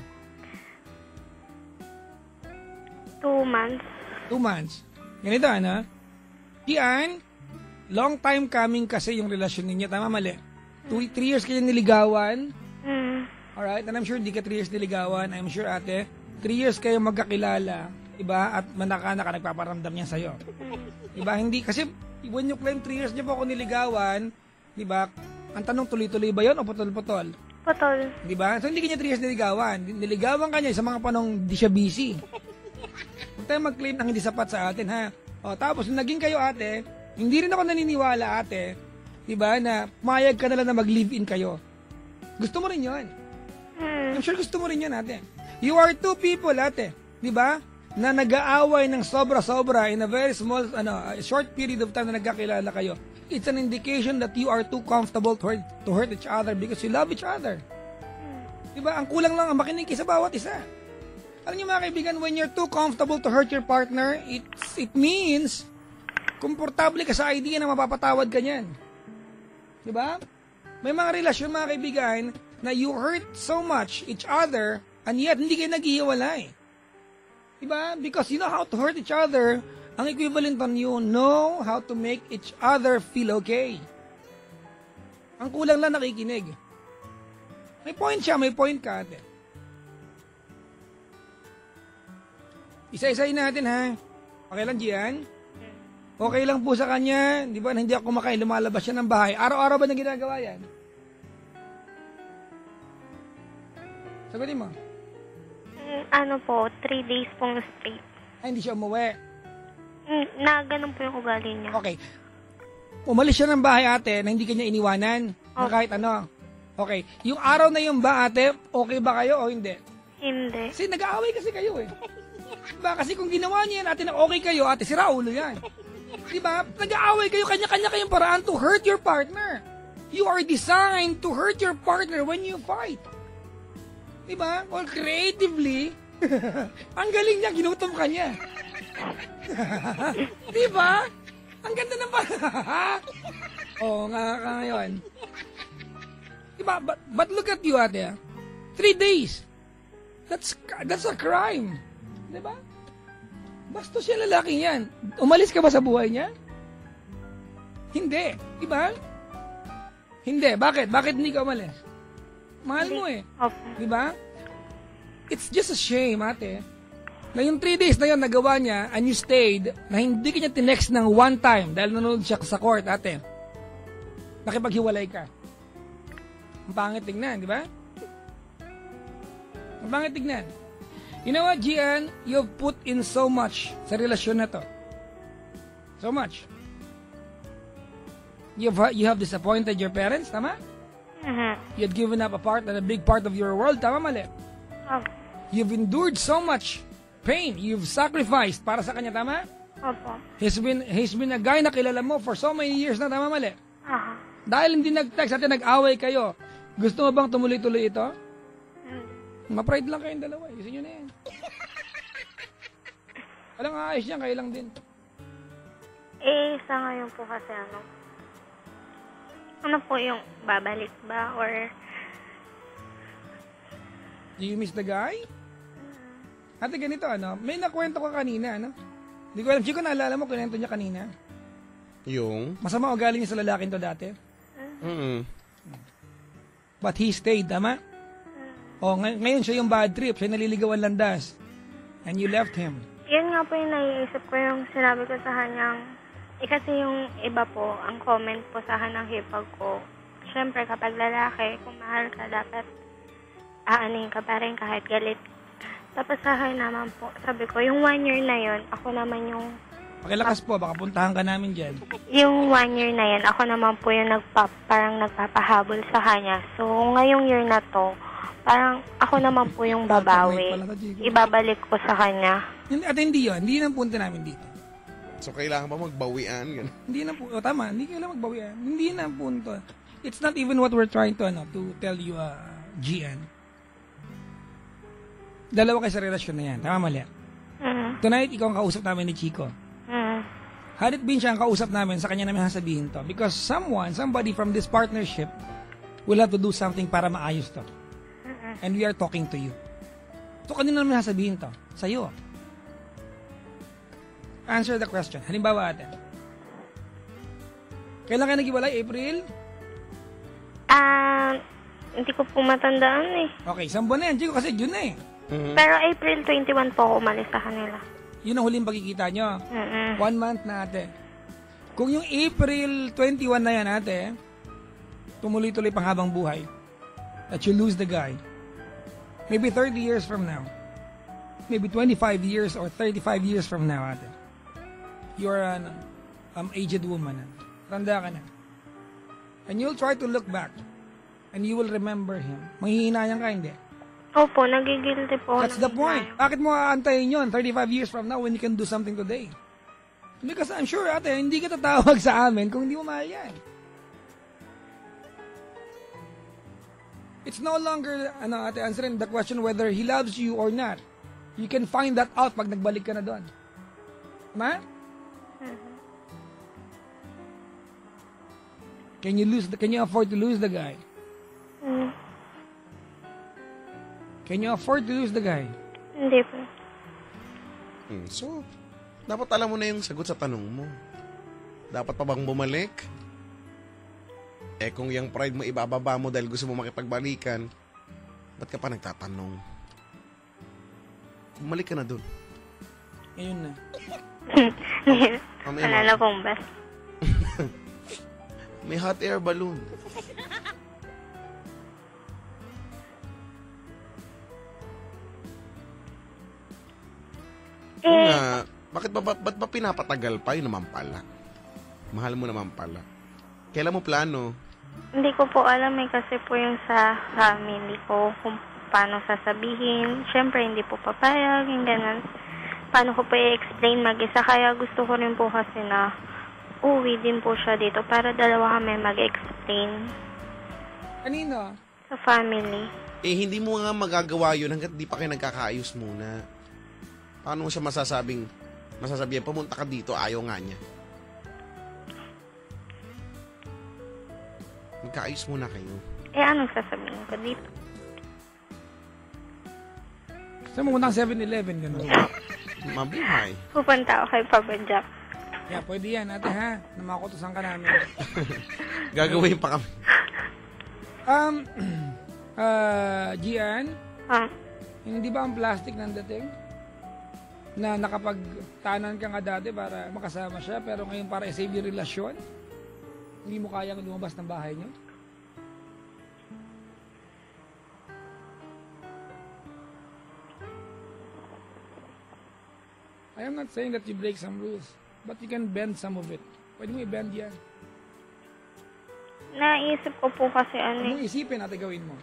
2 months. 2 months. Ganito, ano? Yan, long time coming kasi yung relasyon ninyo. Tama, mali? 3 years kayo niligawan. Mm, Alright? And I'm sure di ka 3 years niligawan. I'm sure, ate, 3 years kayo magkakilala. Diba? At manaka-naka nagpaparamdam niya sa'yo. Diba? Hindi, kasi when you claim 3 years niyo po ako niligawan, diba? Ang tanong, tuloy-tuloy ba yun o putol-putol? Patol. Diba? So, hindi kanya 3 years niligawan. Niligawan kanya sa mga panong di siya busy. Huwag tayo mag-claim ng hindi sapat sa atin, ha? O, tapos, nung naging kayo, ate, hindi rin ako naniniwala, ate, diba, na mayag ka na lang na mag-live-in kayo. Gusto mo rin yun. I'm sure gusto mo rin yun, ate. You are 2 people, ate, diba, na nag-aaway ng sobra-sobra in a very small, short period of time na nagkakilala kayo. It's an indication that you are too comfortable to hurt each other because you love each other. Diba? Ang kulang lang ang makinig sa bawat isa. Alam niyo mga kaibigan, when you're too comfortable to hurt your partner, it means komportable ka sa idea na mapapatawad ka niyan. Diba? May mga relasyon mga kaibigan na you hurt so much each other and yet hindi kayo naghihiwalay. Diba? Because you know how to hurt each other. Ang equivalent on you know how to make each other feel okay. Ang kulang lang nakikinig. May point siya, may point ka, ate. Isa-isayin natin, ha? Okay lang, Gian? Okay lang po sa kanya. Di ba, na hindi ako kumakain, lumalabas siya ng bahay. Araw-araw ba na ginagawa yan? Sagutin mo. Ano po, 3 days pong straight. Ay, hindi siya umuwi. Na ganun po yung ugali niya. Okay. Umalis siya ng bahay, ate, na hindi kanya iniwanan. Na kahit ano. Okay. Yung araw na yun ba, ate, okay ba kayo o hindi? Hindi. Kasi nag-aaway kasi kayo eh. Diba? Kasi kung ginawa niya yan, ate, na okay kayo, ate, sira ulo yan. Diba? Nag-aaway kayo, kanya-kanya kayong paraan to hurt your partner. You are designed to hurt your partner when you fight. Diba? Well, creatively, ang galing niya, ginutom ka niya. Diba? Ang ganda ng Oo nga ngayon. Diba? But look at you, ate. 3 days. That's a crime. Diba? Bastos siya lalaki yan. Umalis ka ba sa buhay niya? Hindi. Diba? Hindi. Bakit? Bakit hindi ka umalis? Mahal mo eh. Opo. Diba? It's just a shame, ate. Na yung 3 days na yun nagawa niya and you stayed na hindi ka niya tinext ng 1 time dahil nanonood siya sa court, ate. Nakipaghiwalay ka. Ang pangit tignan, di ba? Ang pangit tignan. You know what, Gian? You've put in so much sa relasyon na to. So much. You have disappointed your parents, tama? You had given up a big part of your world, tama, mali? Opo. You've endured so much pain. You've sacrificed para sa kanya, tama? Opo. He's been a guy na kilala mo for so many years na, tama, mali? Aha. Dahil hindi nag-text at nag-away kayo, gusto mo bang tumuloy-tuloy ito? Ma-pride lang kayong dalawa. Ayusin nyo na yan. Walang aayos yan, kayo lang din. Sa ngayon po kasi ano po yung babalik ba or Do you miss the guy? Ate, ganito, may nakwento ko kanina, Hindi ko alam, Chico, naalala mo, kwento niya kanina. Yung? Masama ugali niya sa lalaking to dati. But he stayed, tama? Ngayon siya yung bad trip, siya yung naliligawan landas. And you left him. Yun nga po yung naiisip ko, yung sinabi ko sa kanyang, kasi yung iba po, ang comment po sa kanang hipag ko, syempre kapag lalaki, kung mahal ka, dapat aanin ka pa rin kahit galit. Tapos sa akin naman po, sabi ko, yung 1 year na yun, ako naman yung... Pakilakas po, baka puntahan ka namin dyan. Yung 1 year na yun, ako naman po yung parang nagpapahabol sa kanya. So, ngayong year na to, parang ako naman po yung babawi. Ibabalik ko sa kanya. At hindi yun, hindi yun ang punto namin dito. So, kailangan pa magbawian? Ganun. Hindi na po, tama, hindi kailangan magbawian. Hindi na ang punto. It's not even what we're trying to tell you, Gian. Dalawa kayo sa relasyon na yan. Tama, mali? Tonight, ikaw ang kausap namin ni Chico. Had it been siya ang kausap namin, sa kanya namin sasabihin to. Because somebody from this partnership will have to do something para maayos to. And we are talking to you. So, kanina namin sasabihin to. Sa'yo. Answer the question. Halimbawa, ate. Kailan kayo nag-iwalay? April? Hindi ko po matandaan eh. Okay, isang buwan na yan, Chico, kasi June na eh. Pero April 21 po ako umalis sa kanila. Yun ang huling pagkikita nyo. 1 month na, ate. Kung yung April 21 na yan, ate, tumuloy-tuloy pang habang buhay, that you lose the guy, maybe 30 years from now, maybe 25 years or 35 years from now, ate, you're an aged woman. Tanda ka na. And you'll try to look back and you will remember him. Manghihinayang ka, hindi? Opo, nagigilty po. That's the point. Bakit mo aantayin yun 35 years from now when you can do something today? Because I'm sure, ate, hindi ka tatawag sa amin kung hindi mo mahal yan. It's no longer, ate, answering the question whether he loves you or not. You can find that out pag nagbalik ka na doon. Ma? Can you afford to lose the guy? Can you afford to lose the guy? Hindi po. So, dapat alam mo na yung sagot sa tanong mo. Dapat pa bang bumalik? Kung yung pride mo ibababa mo dahil gusto mo makipagbalikan, ba't ka pa nagtatanong? Bumalik ka na dun. Ngayon na. Wala na pong bus. May hot air balloon. Ba't ba pinapatagal pa? Yun naman pala. Mahal mo naman pala. Kailan mo plano? Hindi ko po alam kasi po yung sa family ko kung paano sasabihin. Siyempre, hindi po papayag, yung ganun. Paano ko po i-explain mag-isa. Kaya gusto ko rin po kasi na uwi din po siya dito para dalawa kami mag-explain. Kanino? Sa family. Hindi mo nga magagawa yun hanggat di pa kayo nagkakaayos muna. Paano mo siya masasabihan, pumunta ka dito, ayaw nga niya. Magkaayos muna kayo. Anong sasabihin ko dito? Saan mo 7-Eleven, gano'n? Mabuhay. Pupunta ako kay Papa Jack. Yeah, pwede yan, ate, ha? Namakutusan ka namin. Gagawin pa kami. Gian? Hindi ba ang plastic ng dating? Na nakapagtanan ka nga dati para makasama siya, pero ngayon para i-save yung relasyon? Hindi mo kayang lumabas ng bahay niyo? I am not saying that you break some rules, but you can bend some of it. Pwede mo i-bend yan. Naisip ko po kasi Kung mo isipin at gawin mo.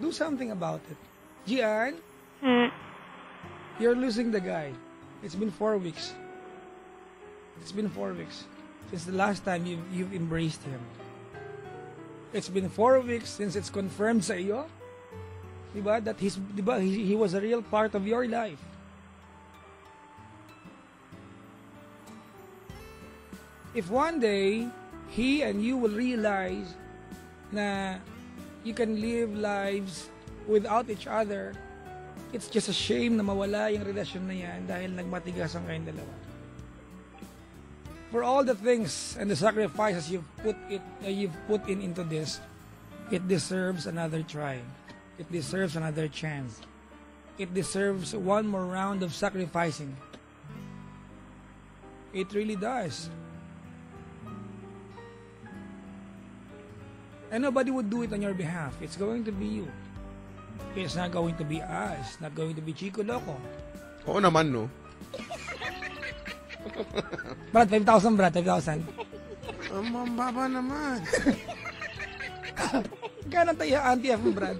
Do something about it. Gian, you're losing the guy. It's been 4 weeks. It's been 4 weeks since the last time you've embraced him. It's been 4 weeks since it's confirmed sa iyo, diba, that he was a real part of your life. if one day, he and you will realize na you can live lives without each other, it's just a shame na mawala yung relasyon na yan dahil nagmatigasan kayong dalawa. For all the things and the sacrifices you've put into this, it deserves another try. It deserves another chance. It deserves one more round of sacrificing. It really does. And nobody would do it on your behalf. It's going to be you. It's not going to be us. Not going to be Chico Loco. Oo naman, no? Brad, 5,000, Brad. 5,000. Ang baba naman. Gano'n tayo anti-F mo, Brad?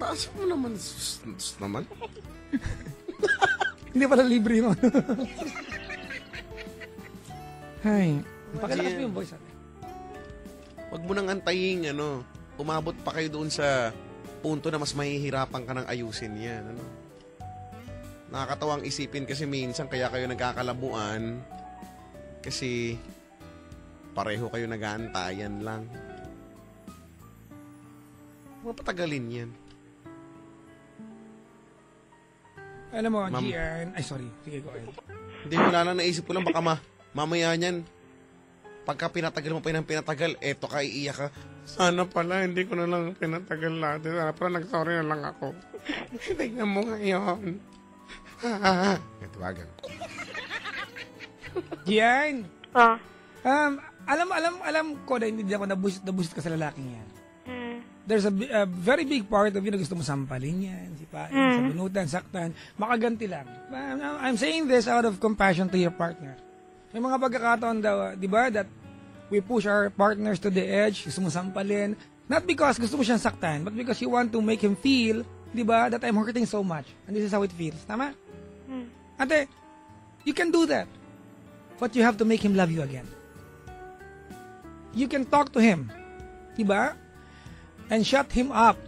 Basa mo naman. Sus naman. Hindi pala libre mo. Ay. Pakilakas mo yung voice natin. Huwag mo nang antayin, umabot pa kayo doon sa punto na mas mahihirapan ka nang ayusin yan, Nakakatawang isipin kasi minsan kaya kayo nagkakalabuan kasi pareho kayo nag-aantayan lang. Mapatagalin yan. Alam mo, Gian, ay sorry, sige ko. Hindi, wala lang, naisip ko lang baka mamaya niyan. Pagka pinatagal mo pa ng pinatagal, eto ka, iiyak ka. Sana pala, hindi ko na lang pinatagal natin. Sana pala, nag-sorry na lang ako. Tignan mo ngayon. Tawagan. Gian! Oh. Alam ko na hindi ako nabusit ka sa lalaking yan. Mm. There's a very big part of you na gusto mo sampalin yan, sipain, sabunutan, saktan, makaganti lang. I'm saying this out of compassion to your partner. May mga pagkakataon daw, di ba, that we push our partners to the edge, gusto mo sampalin, not because gusto mo siyang saktan, but because you want to make him feel, di ba, that I'm hurting so much. And this is how it feels. Tama? Ate, you can do that. But you have to make him love you again. You can talk to him. Di ba? And shut him up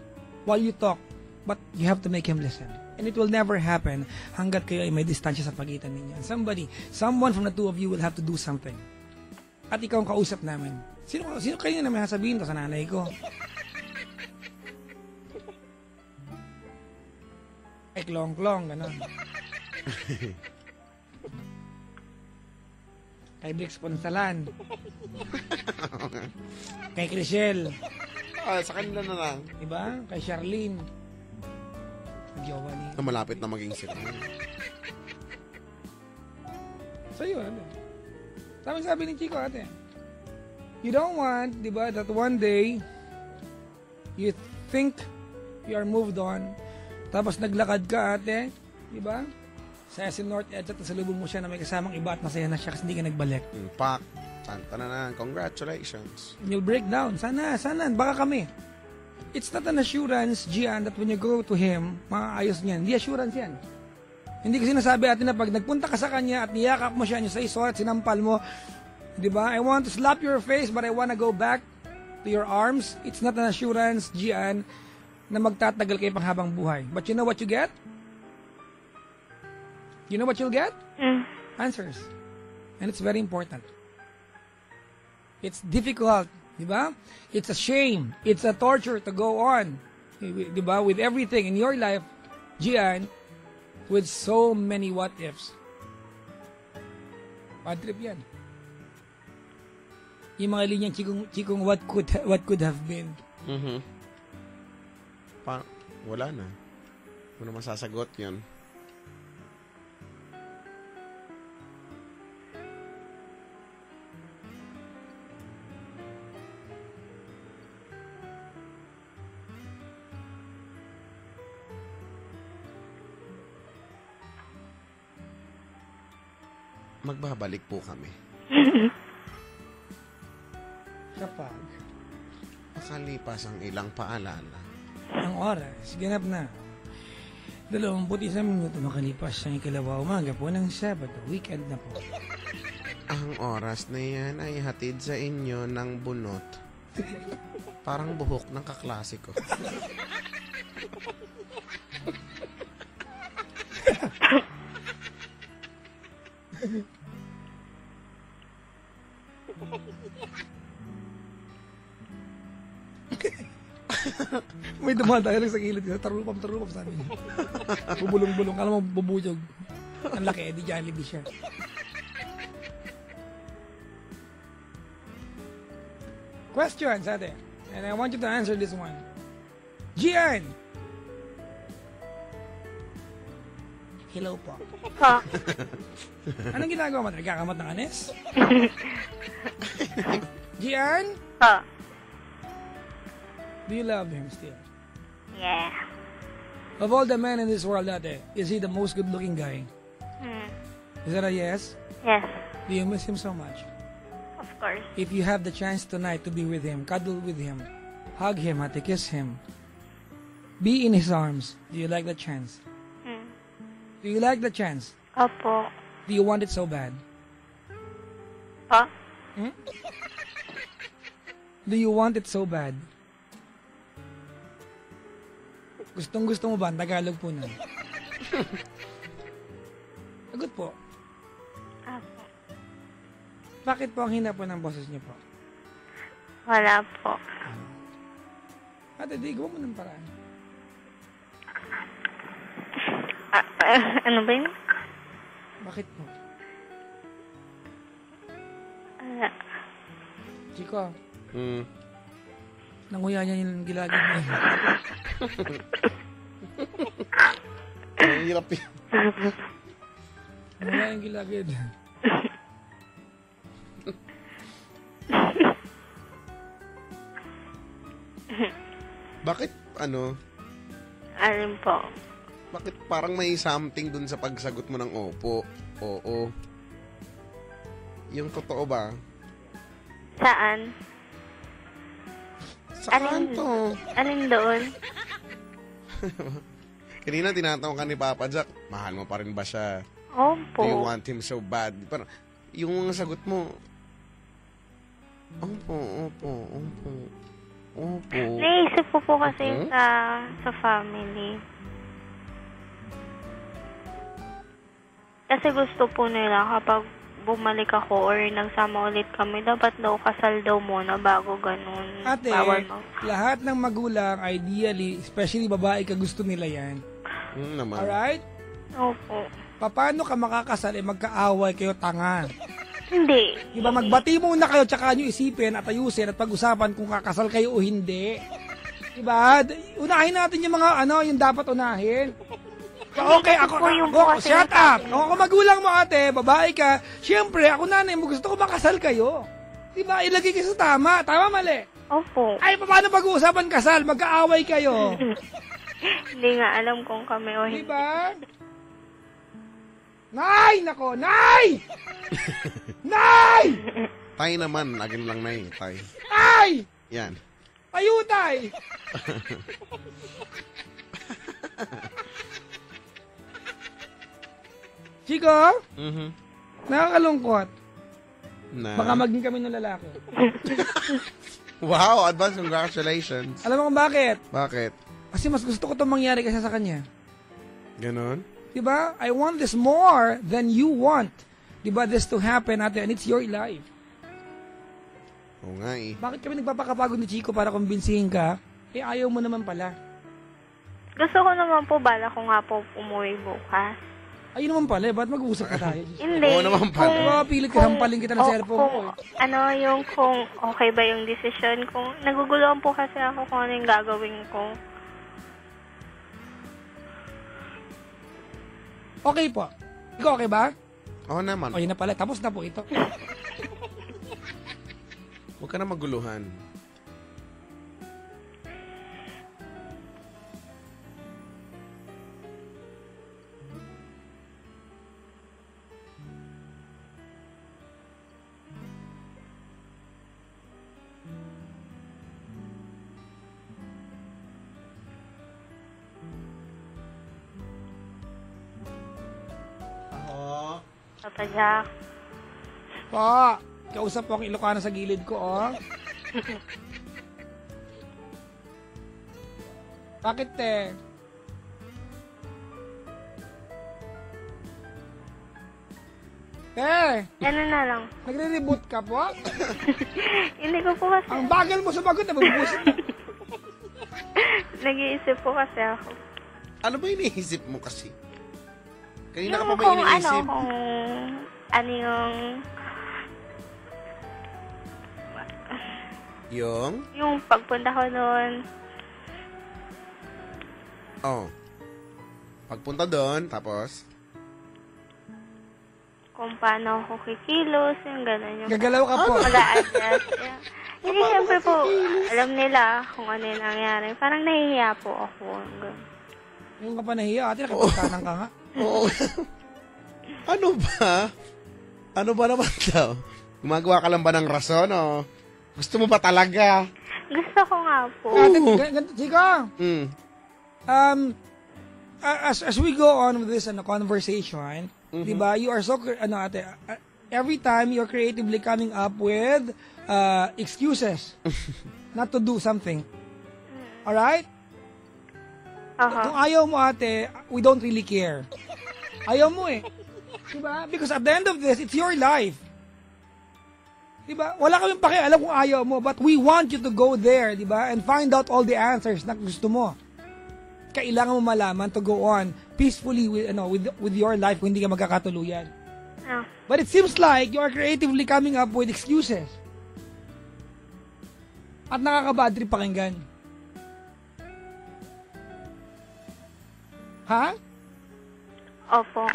while you talk. But you have to make him listen. And it will never happen hanggat kayo ay may distansya sa pagitan ninyo. And someone from the two of you will have to do something. At ikaw ang kausap namin. Sino kayo naman sabihin to sa nanay ko? Ay, klong-klong, gano'n. Kay Brix Ponsalan. Kay Crisel. Sa kanila na lang. Diba? Kay Charlene. Jowa ni. Na malapit na maging sila. Sa'yo, ano? Tama sabi ni Chico, ate. You don't want, di ba, that one day, you think you are moved on, tapos naglakad ka, ate, di ba? Sa SM North Edge at nasalubong mo siya na may kasamang iba at masaya na siya kasi hindi ka nagbalik. Pak, santa na, congratulations. You'll break down. Sana, baka kami. It's not an assurance, Gian, that when you go to him, maayos niyan. Hindi assurance yan. Hindi kasi sinasabi atin na pag nagpunta ka sa kanya at niyakap mo siya, niyo sa iso at sinampal mo, di ba? I want to slap your face but I want to go back to your arms. It's not an assurance, Gian, na magtatagal kayo pang habang buhay. But you know what you get? You know what you'll get? Answers. And it's very important. It's difficult, di ba? It's a shame. It's a torture to go on, di ba? With everything in your life, Gian, with so many what ifs. Bad trip yan. Yung mga linyang chikong what could have been. Wala na. Kung na masasagot yun. Magbabalik po kami. Kapag Makalipas ang ilang paalala. ang oras, ganap na. 21 minuto makalipas ang ikalawa umaga po ng Sabado. Weekend na po. Ang oras na yan ay hatid sa inyo ng bunot. Parang buhok ng kaklasiko. dumadaan sa gilid. Tarupam, sabi niya. Bubulong-bulong. Kala mo, bubuyog. Ang laki, di Jollibee siya. Questions, ate. And I want you to answer this one. Gian! Hello po. Po. Anong ginagawa mo? Nagkakamot ng anis? Gian? Po. Do you love him still? Yeah. Of all the men in this world, ate, is he the most good-looking guy? Is that a yes? Yes. Do you miss him so much? Of course. If you have the chance tonight to be with him, cuddle with him, hug him, ate, kiss him, be in his arms, do you like the chance? Do you like the chance? Opo. Do you want it so bad? Po. Do you want it so bad? Gustong-gusto mo ba? Tagalog po na. Sagot po. Opo. Bakit po ang hina po ng boses niyo po? Wala po. Ate, di, gawa mo ng paraan. Ano ba yun? Bakit po? Wala. Chico, Mm. nanguya niya yung gilagid niya. Ang hirap yun. Nanguya yung gilagid. Bakit, Alin po? bakit parang may something dun sa pagsagot mo ng opo? Oo. Yung totoo ba? Saan? Sa kanto. Alin doon? Kanina tinatanong ka ni Papa Jack, mahal mo pa rin ba siya? Opo. Do you want him so bad? Parang, yung sagot mo, opo. Naisip ko po kasi sa family. Kasi gusto po nila kapag bumalik ako or nagsama ulit kami, dapat daw kasal daw muna bago ganun. Ate, Bawal mo. lahat ng magulang, ideally, especially babae ka, gusto nila yan. Naman. Alright? Opo. Paano ka makakasal? Magkaaway kayo, tanga. Hindi. Diba, magbati muna kayo, tsaka nyo isipin at ayusin at pag-usapan kung kakasal kayo o hindi. Diba? Unahin natin yung mga, yung dapat unahin. Okay, shut up! Kung ako magulang mo, ate, babae ka, syempre, ako nanay mo, gusto ko makasal kayo. Diba? Ilagay kayo sa tama. Tama, mali? Opo. Ay, paano pag-uusapan kasal? Magkaaway kayo. Hindi nga alam kung kami o hindi. Diba? Nay! Nako! Nay! Nay! Tay naman, agin lang na tay. Nay! Yan. Ayutay! Chico, nakakalungkot. Baka maging kami ng lalaki. Wow, advance congratulations. Alam mo kung bakit? Bakit? Kasi mas gusto ko itong mangyari kasi sa kanya. Ganon? Diba? I want this more than you want. Diba? This to happen, ate, and it's your life. Oo nga eh. Bakit kami nagpapakapagod ni Chico para kumbinsihin ka? Eh, ayaw mo naman pala. Gusto ko naman po, bala ko nga po umuwi bukas. Ayun naman pala, ba't mag-uusap ka tayo? Hindi. Oo naman pala. Diba, pilit ka, hampalin kita ng cellphone ko. Kung okay ba yung decision, kung naguguluhan po kasi ako kung ano yung gagawin ko. Okay po. Ikaw okay ba? Oo naman. O, yun na pala. Tapos na po ito. Huwag ka na maguluhan. Papa Jack. Po, kausap po ang Ilocano sa gilid ko, oh. Bakit, te? Te, Ano na lang. nagre-reboot ka po? Hindi ko po kasi. Ang bagal mo sumagot, nabubusit. Nag-iisip po kasi ako. Ano ba iniisip mo kasi? Kanina ka pa ba Kung iniisip? kung ano yung pagpunta ko noon. Oh. Pagpunta doon, tapos? Kung paano ako kikilos, yung gano'n yung Gagalaw ka po. mag-a-adjust. Hindi, siyempre po, alam nila kung ano yung nangyari. Parang nahihiya po ako. Yung ka pa nahiya, ate, nakipagtanang ka nga. Oo. Ano ba? Ano ba naman daw? Gumagawa ka lang ba ng rason, o? Gusto mo ba talaga? Gusto ko nga po. Ate, ganito, Chika, Mm. as we go on with this conversation, di ba, you are so, ate, every time you're creatively coming up with excuses not to do something. Alright? Kung ayaw mo, ate, we don't really care. Ayaw mo eh. Diba? Because at the end of this, it's your life. Diba? Wala kaming pakialam kung ayaw mo, but we want you to go there, diba? And find out all the answers na gusto mo. Kailangan mo malaman to go on peacefully with your life kung hindi ka magkakatuluyan. But it seems like you are creatively coming up with excuses. At nakaka-bad trip pakinggan. Ha? Opo.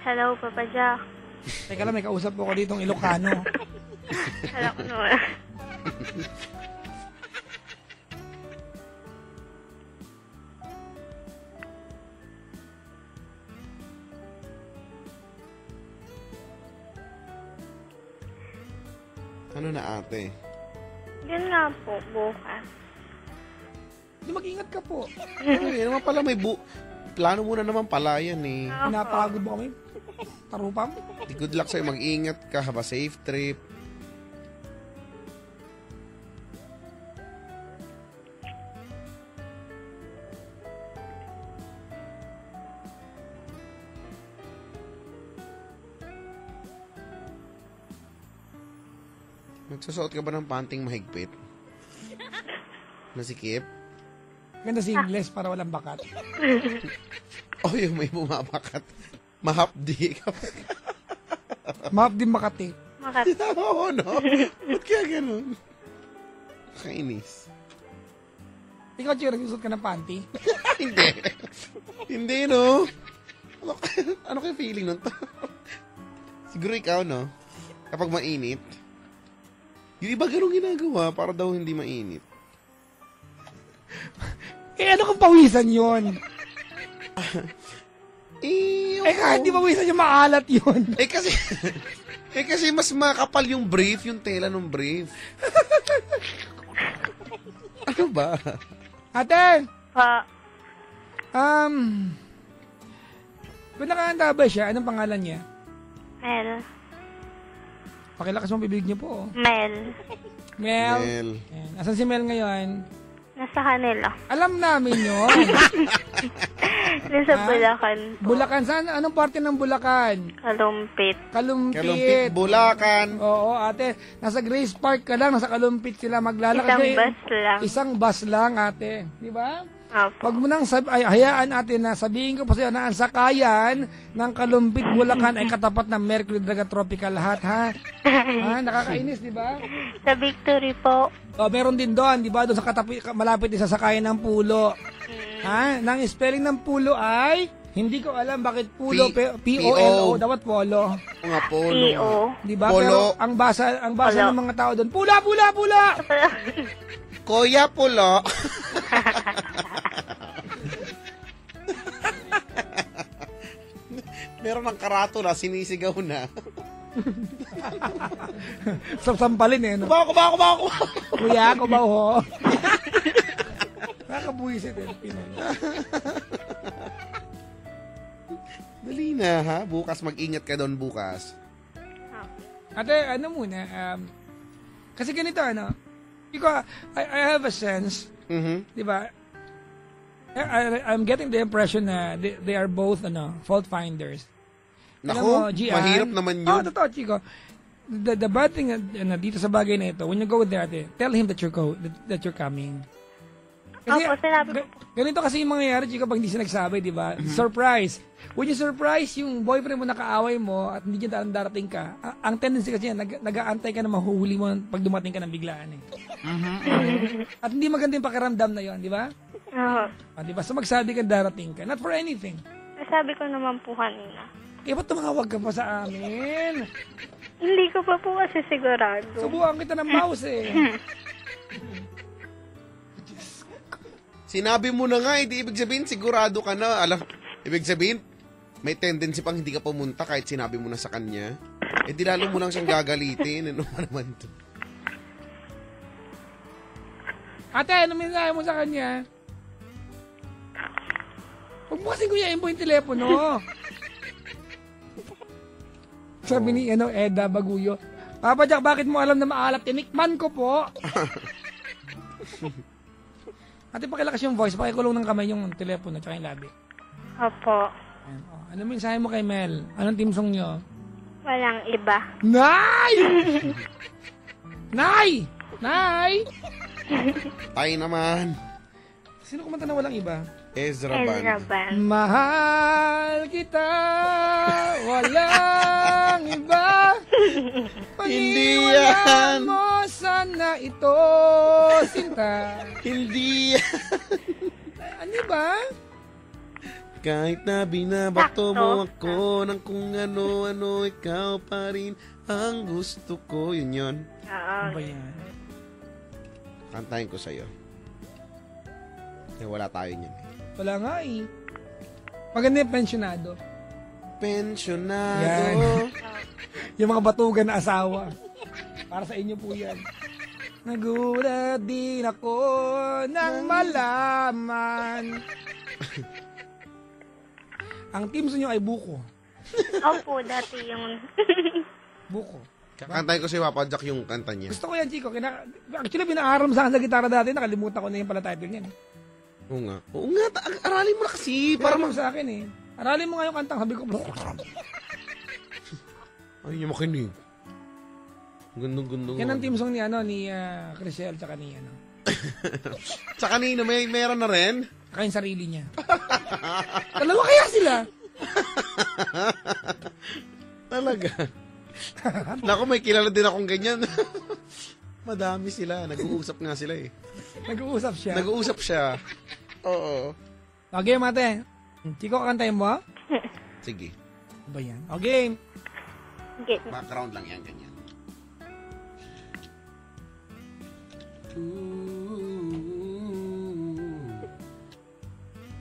Hello, Papa Jack. Teka lang, may kausap po ko ditong Ilocano. Hello ko naman. Ano na, ate? Yun nga po, bukas. Di mag-ingat ka po. Ay, naman pala may plano mo na naman pala yan eh. Pinapagod mo kami. Tarupam. Good luck sa'yo. Mag-ingat ka. Have a safe trip. Nagsusuot ka ba ng panting mahigpit? Nasikip? Ganda singles para walang bakat. Oh, yung may bumabakat. Mahapdi ka. Mahap din Makati. Makati. Oo, no? Ba't kaya ganun? Kainis. Ikaw, Chira, nagsusot ka ng panty? Hindi. Hindi, no? Ano kayo feeling nun? Siguro ikaw, no? Kapag mainit. Yung iba ganun ginagawa para daw hindi mainit. Ano kung pawisan yun? Kahit di pawisan yung maalat yun. Kasi mas makapal yung brief, yung tela ng brief. Ano ba? Ate! Pa. Kung nakahanda ba siya, anong pangalan niya? Mel. Pakilakas mo bibig niyo po. Mel. Mel. Mel. Ayan. Asan si Mel ngayon? Nasa kanila. Alam namin yun. Nasa Bulacan po. Bulacan. Saan? Anong parte ng Bulacan? Kalumpit. Kalumpit. Bulacan. Oo, ate. Nasa Grace Park ka lang. Nasa Kalumpit sila maglalakad. Isang bus lang. Isang bus lang, ate. Di ba? Opo. Wag mo nang hayaan natin na sabihin ko pa sa'yo na ang sakayan ng Kalumpit, Bulacan ay katapat ng Mercury Draga Tropical lahat, ha? Ha? Nakakainis, di ba? Sa Victory po. O, meron din doon, di ba? Doon sa malapit din sa sakayan ng Pulo. Ha? Nang spelling ng Pulo ay, hindi ko alam bakit Pulo, P-O-L-O, dapat Polo. Mga polo. P-O. Di ba? Polo. Pero ang basa ng mga tao doon, pula! Kuya Pulo. Meron ng karatula, sinisigaw na. Sampalin eh, no? Kubaw! Kuya, kubaw ho. Nakabuhisit eh, Pinoy. Dali na, ha? Bukas, mag-ingat ka doon bukas. Ate, ano muna, kasi ganito, because I have a sense, di ba, I'm getting the impression na they are both fault finders. Alam Naku, mo, Gian, mahirap naman yun. Oo, totoo, Chico. The bad thing dito sa bagay na ito, when you go there, tell him that you're coming. Opo, sinabi ko po. Ganito kasi yung mangyayari, Chico, pag hindi siya nagsabi, di ba? Surprise. When you surprise yung boyfriend mo nakaaway mo at hindi niya darating ka, ang tendency kasi yan, nag-aantay ka na mahuhuli mo pag dumating ka ng biglaan eh. At hindi maganda yung pakiramdam na yon, di ba? Oo. Di ba? So magsabi ka darating ka. Not for anything. Sabi ko naman po kanina. Eh, ba't tumawag ka pa sa amin? Hindi ko pa po kasi sigurado. Subukan kita ng mouse eh. Sinabi mo na nga, hindi ibig sabihin, sigurado ka na. Alam, ibig sabihin, may tendency pang hindi ka pumunta kahit sinabi mo na sa kanya. Eh, di lalo mo lang siyang gagalitin. Ano ba naman to? Ate, ano mensahe mo sa kanya? Huwag mo kasing kuyain po yung telepono. Sabi ni Eda Baguyo, Papa Jack, bakit mo alam na maalat? Tinikman ko po. Ate, pakilakas yung voice, pakikulong ng kamay yung telepono at yung labi. Opo. Ayan, oh. Ano mensahe mo kay Mel? Anong team song nyo? Walang iba. Nay! Nay! Nay! Tayo naman. Sino kumanta na walang iba? Ezra Ezra Band. Band. Mahal kita, walang iba. Hindi Pag-iwanan yan. mo sana ito, sinta. Hindi yan. Ano ba? Kahit na binabato Sakto. mo ako ng kung ano-ano, ikaw pa rin ang gusto ko. Yun yun. Ano Oo. ba yan? Kantahin ko sa'yo. Eh, wala tayo niyan. Wala nga eh. Maganda yung pensionado. Pensionado. Yan. Yung mga batugan na asawa. Para sa inyo po yan. Nagulat din ako nang malaman. Ang team sa inyo ay buko. Opo, dati yung... Buko. Kakantahin ko si Papa Jack yung kanta niya. Gusto ko yan, Chico. Actually, pinaaral mo sa akin sa gitara dati. Nakalimutan ko na yung pala title niyan. Oo nga. Oo nga, aralin mo na kasi. Para Para mo sa akin eh. Aralin mo nga yung kantang. Sabi ko, Ay, niya makinig. Gundong-gundong. yan ang team song ni, Crisel, tsaka ni, Sa kanino, meron na rin? tsaka yung sarili niya. Dalawa kaya sila? Talaga. Naku, may kilala din akong ganyan. Madami sila. Nag-uusap nga sila eh. Nag-uusap siya. Nag-uusap siya. Oo. Okay, mate. Chico, kantayin mo? Sige. Ano ba yan? Okay. Okay. Background lang yan, ganyan.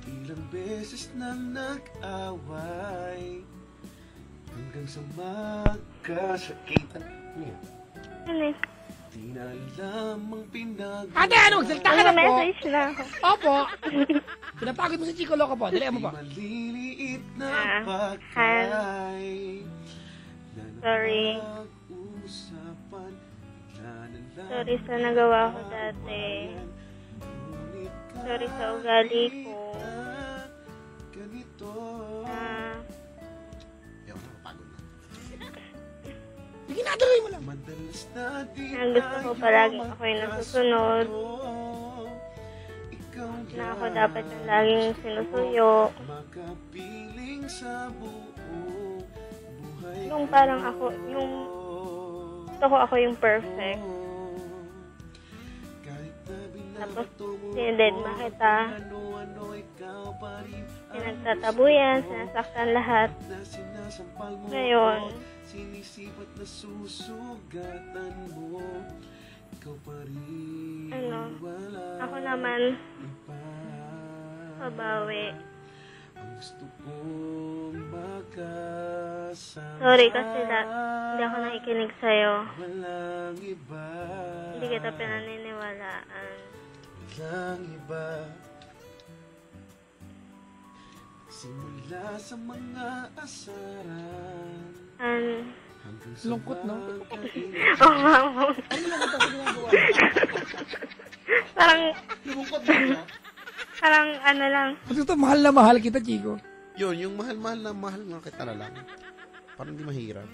Ilang beses nang nag-away hanggang sa magkasakitan. Ano eh? Di na alam ang pinag... Ate, ano? Magsalita ka na po. Message na ako. Opo. Pinapagod mo si Chico Loco po. Dali mo po. Maliliit na Ah, pagkay. Sorry. Usapan na Sorry sa nagawa ko dati. Sorry sa ugali ko. Ganito. Ewan na, pagod na. Sige, nadalay mo lang. Madalas na di Ang gusto ko palagi ako yung nasusunod. Ikaw Na ako dapat yung laging sinusuyo. makapiling sa buong buhay. Yung parang ako, yung gusto ko ako yung perfect. Tapos, sinidid makita. Pinagtatabuyan, sinasaktan lahat. Ngayon, sinisipat na susugatan mo. Ikaw pa rin ano, wala ako naman, iba. pabawi. Ang gusto kong makasama. Sorry kasi hindi ako nakikinig sa'yo. Walang iba. Hindi kita pinaniniwalaan. Walang iba. Simula sa mga asaran hanggang sa Lungkot, no? magkaibigan. Oo nga po. Ano lang ito sa ginagawa? Parang, Lungkot ba siya? parang ano lang. Gusto mahal na mahal kita, Chico. Yun, yung mahal na mahal nga kita na lang. Parang hindi mahirap.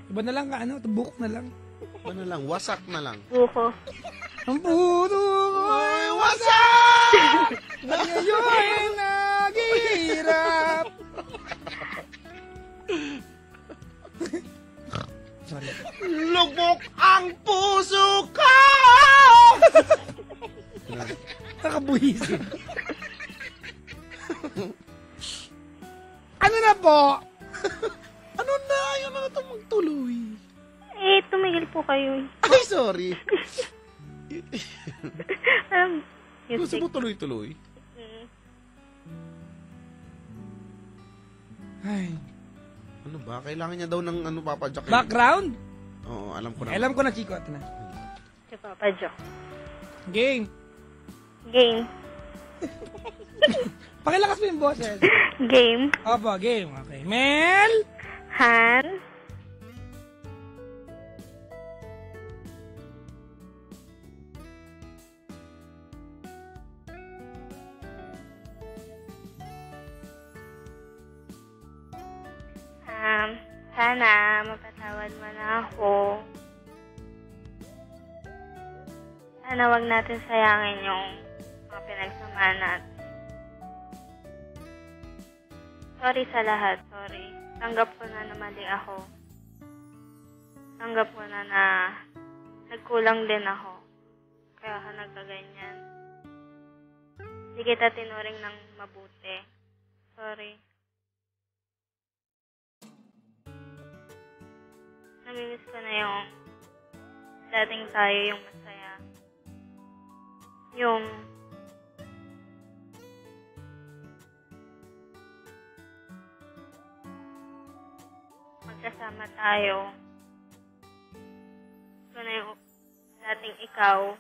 Iba na lang ka, buhok na lang. Ano lang, wasak na lang. Buko. Ang puto ko'y Wasak! ngayon naghihirap. Sorry. Lubok ang puso ko! Nakabuhisin. Ano na po? Ano na? Ayaw na ito magtuloy. Tumigil po kayo. Ay, sorry. Gusto Music. mo tuloy-tuloy? Ay. Ano ba? Kailangan niya daw ng Papa Jack. Background? Oo, alam ko na. Alam ko na, Chico. Ito na. Si Papa Joe. Game. Game. Pakilakas mo yung boses. Game. Opo, game. Okay. Mel? Han. Sana mapatawad mo na ako. Sana wag natin sayangin yung mga pinagsamahan natin. Sorry sa lahat, sorry. Tanggap ko na mali ako. Tanggap ko na nagkulang din ako. Kaya ako nagkaganyan. Hindi kita tinuring ng mabuti. Sorry. Namimiss ko na yung dating tayo, yung masaya. Yung magkasama tayo. Ito na yung dating ikaw.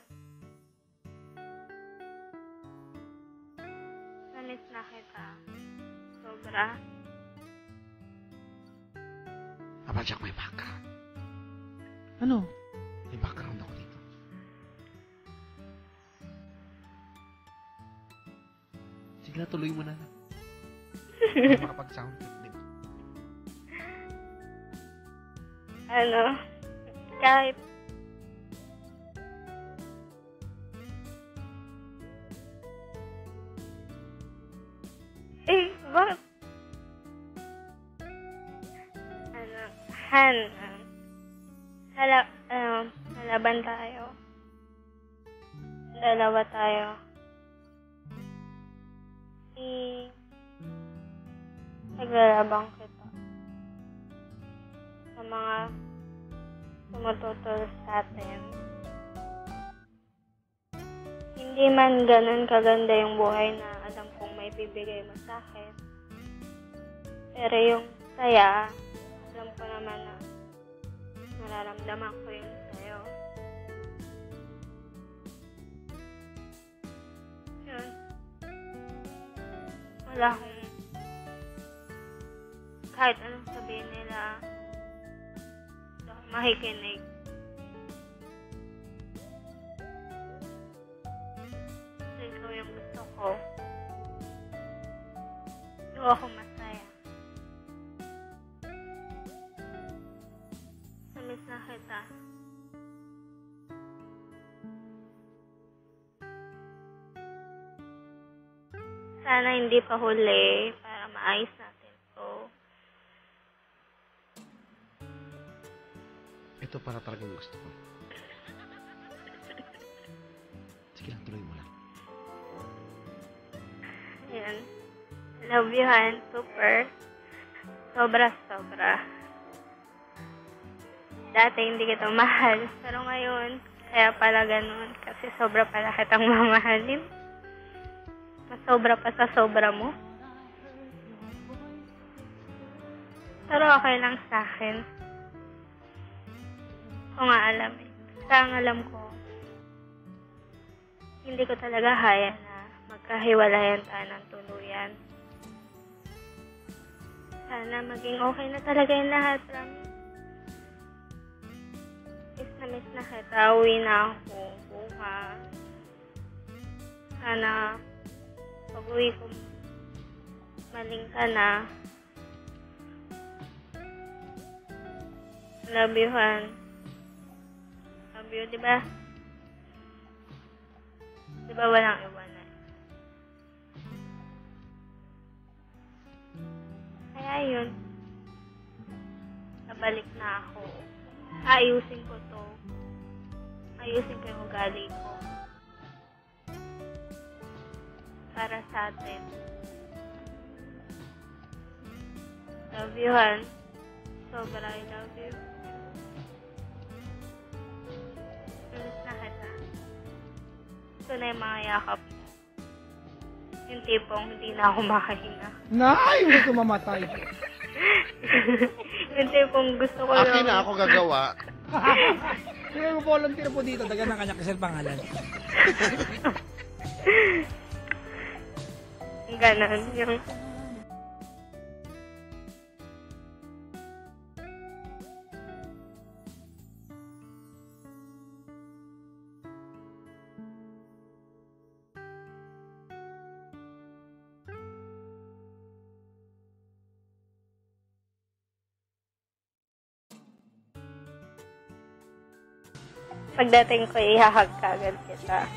Namiss na kita. Sobra. Papa Jack, may background. Ano? May background ako dito. Sige na, tuloy mo na. Hindi makapag-sound check, di ba? Kahit bakit? Han, lalaban tayo. Dalawa tayo. Naglalabang kita sa mga tumututol sa atin. Hindi man ganun kaganda yung buhay na alam kong may bibigay mo sa akin. Pero yung saya, alam ko naman na nararamdaman ko yung sayo. Yun. Wala akong kahit anong sabihin nila, hindi ako makikinig. Kasi ikaw yung gusto ko. Ikaw ako masaya. Namiss na kita. Sana hindi pa huli para maayos natin to. Ito para talagang gusto ko. Sige lang, tuloy mo lang. Ayan. Love you, Han. Super. Sobra. Dati hindi kita mahal. Pero ngayon, kaya pala ganun. Kasi sobra pala kitang mamahalin. Mas sobra pa sa sobra mo. Pero okay lang sa akin. Ko nga alam eh. Basta ang alam ko, hindi ko talaga haya na magkahiwalayan tayo ng tuluyan. Sana maging okay na talaga yung lahat. Miss na kita. Uwi na ako bukas. Sana Pag-uwi ko, maling ka na. Love you, Han. Love you, di ba? Di ba walang iwanan? Kaya yun. Nabalik na ako. Ayusin ko to. Ayusin ko yung ugali ko. Para sa atin. Love you, Han. Sobra, I love you. Miss na kita. Ito na yung mga yakap mo. Yung tipong hindi na ako makahinga. Nay, gusto mamatay. Yung tipong gusto ko Akin na ako gagawa. Sige, volunteer po dito. Dagan ng kanya kasi pangalan. Ganon. Yung... Pagdating ko, ihahag ka agad kita.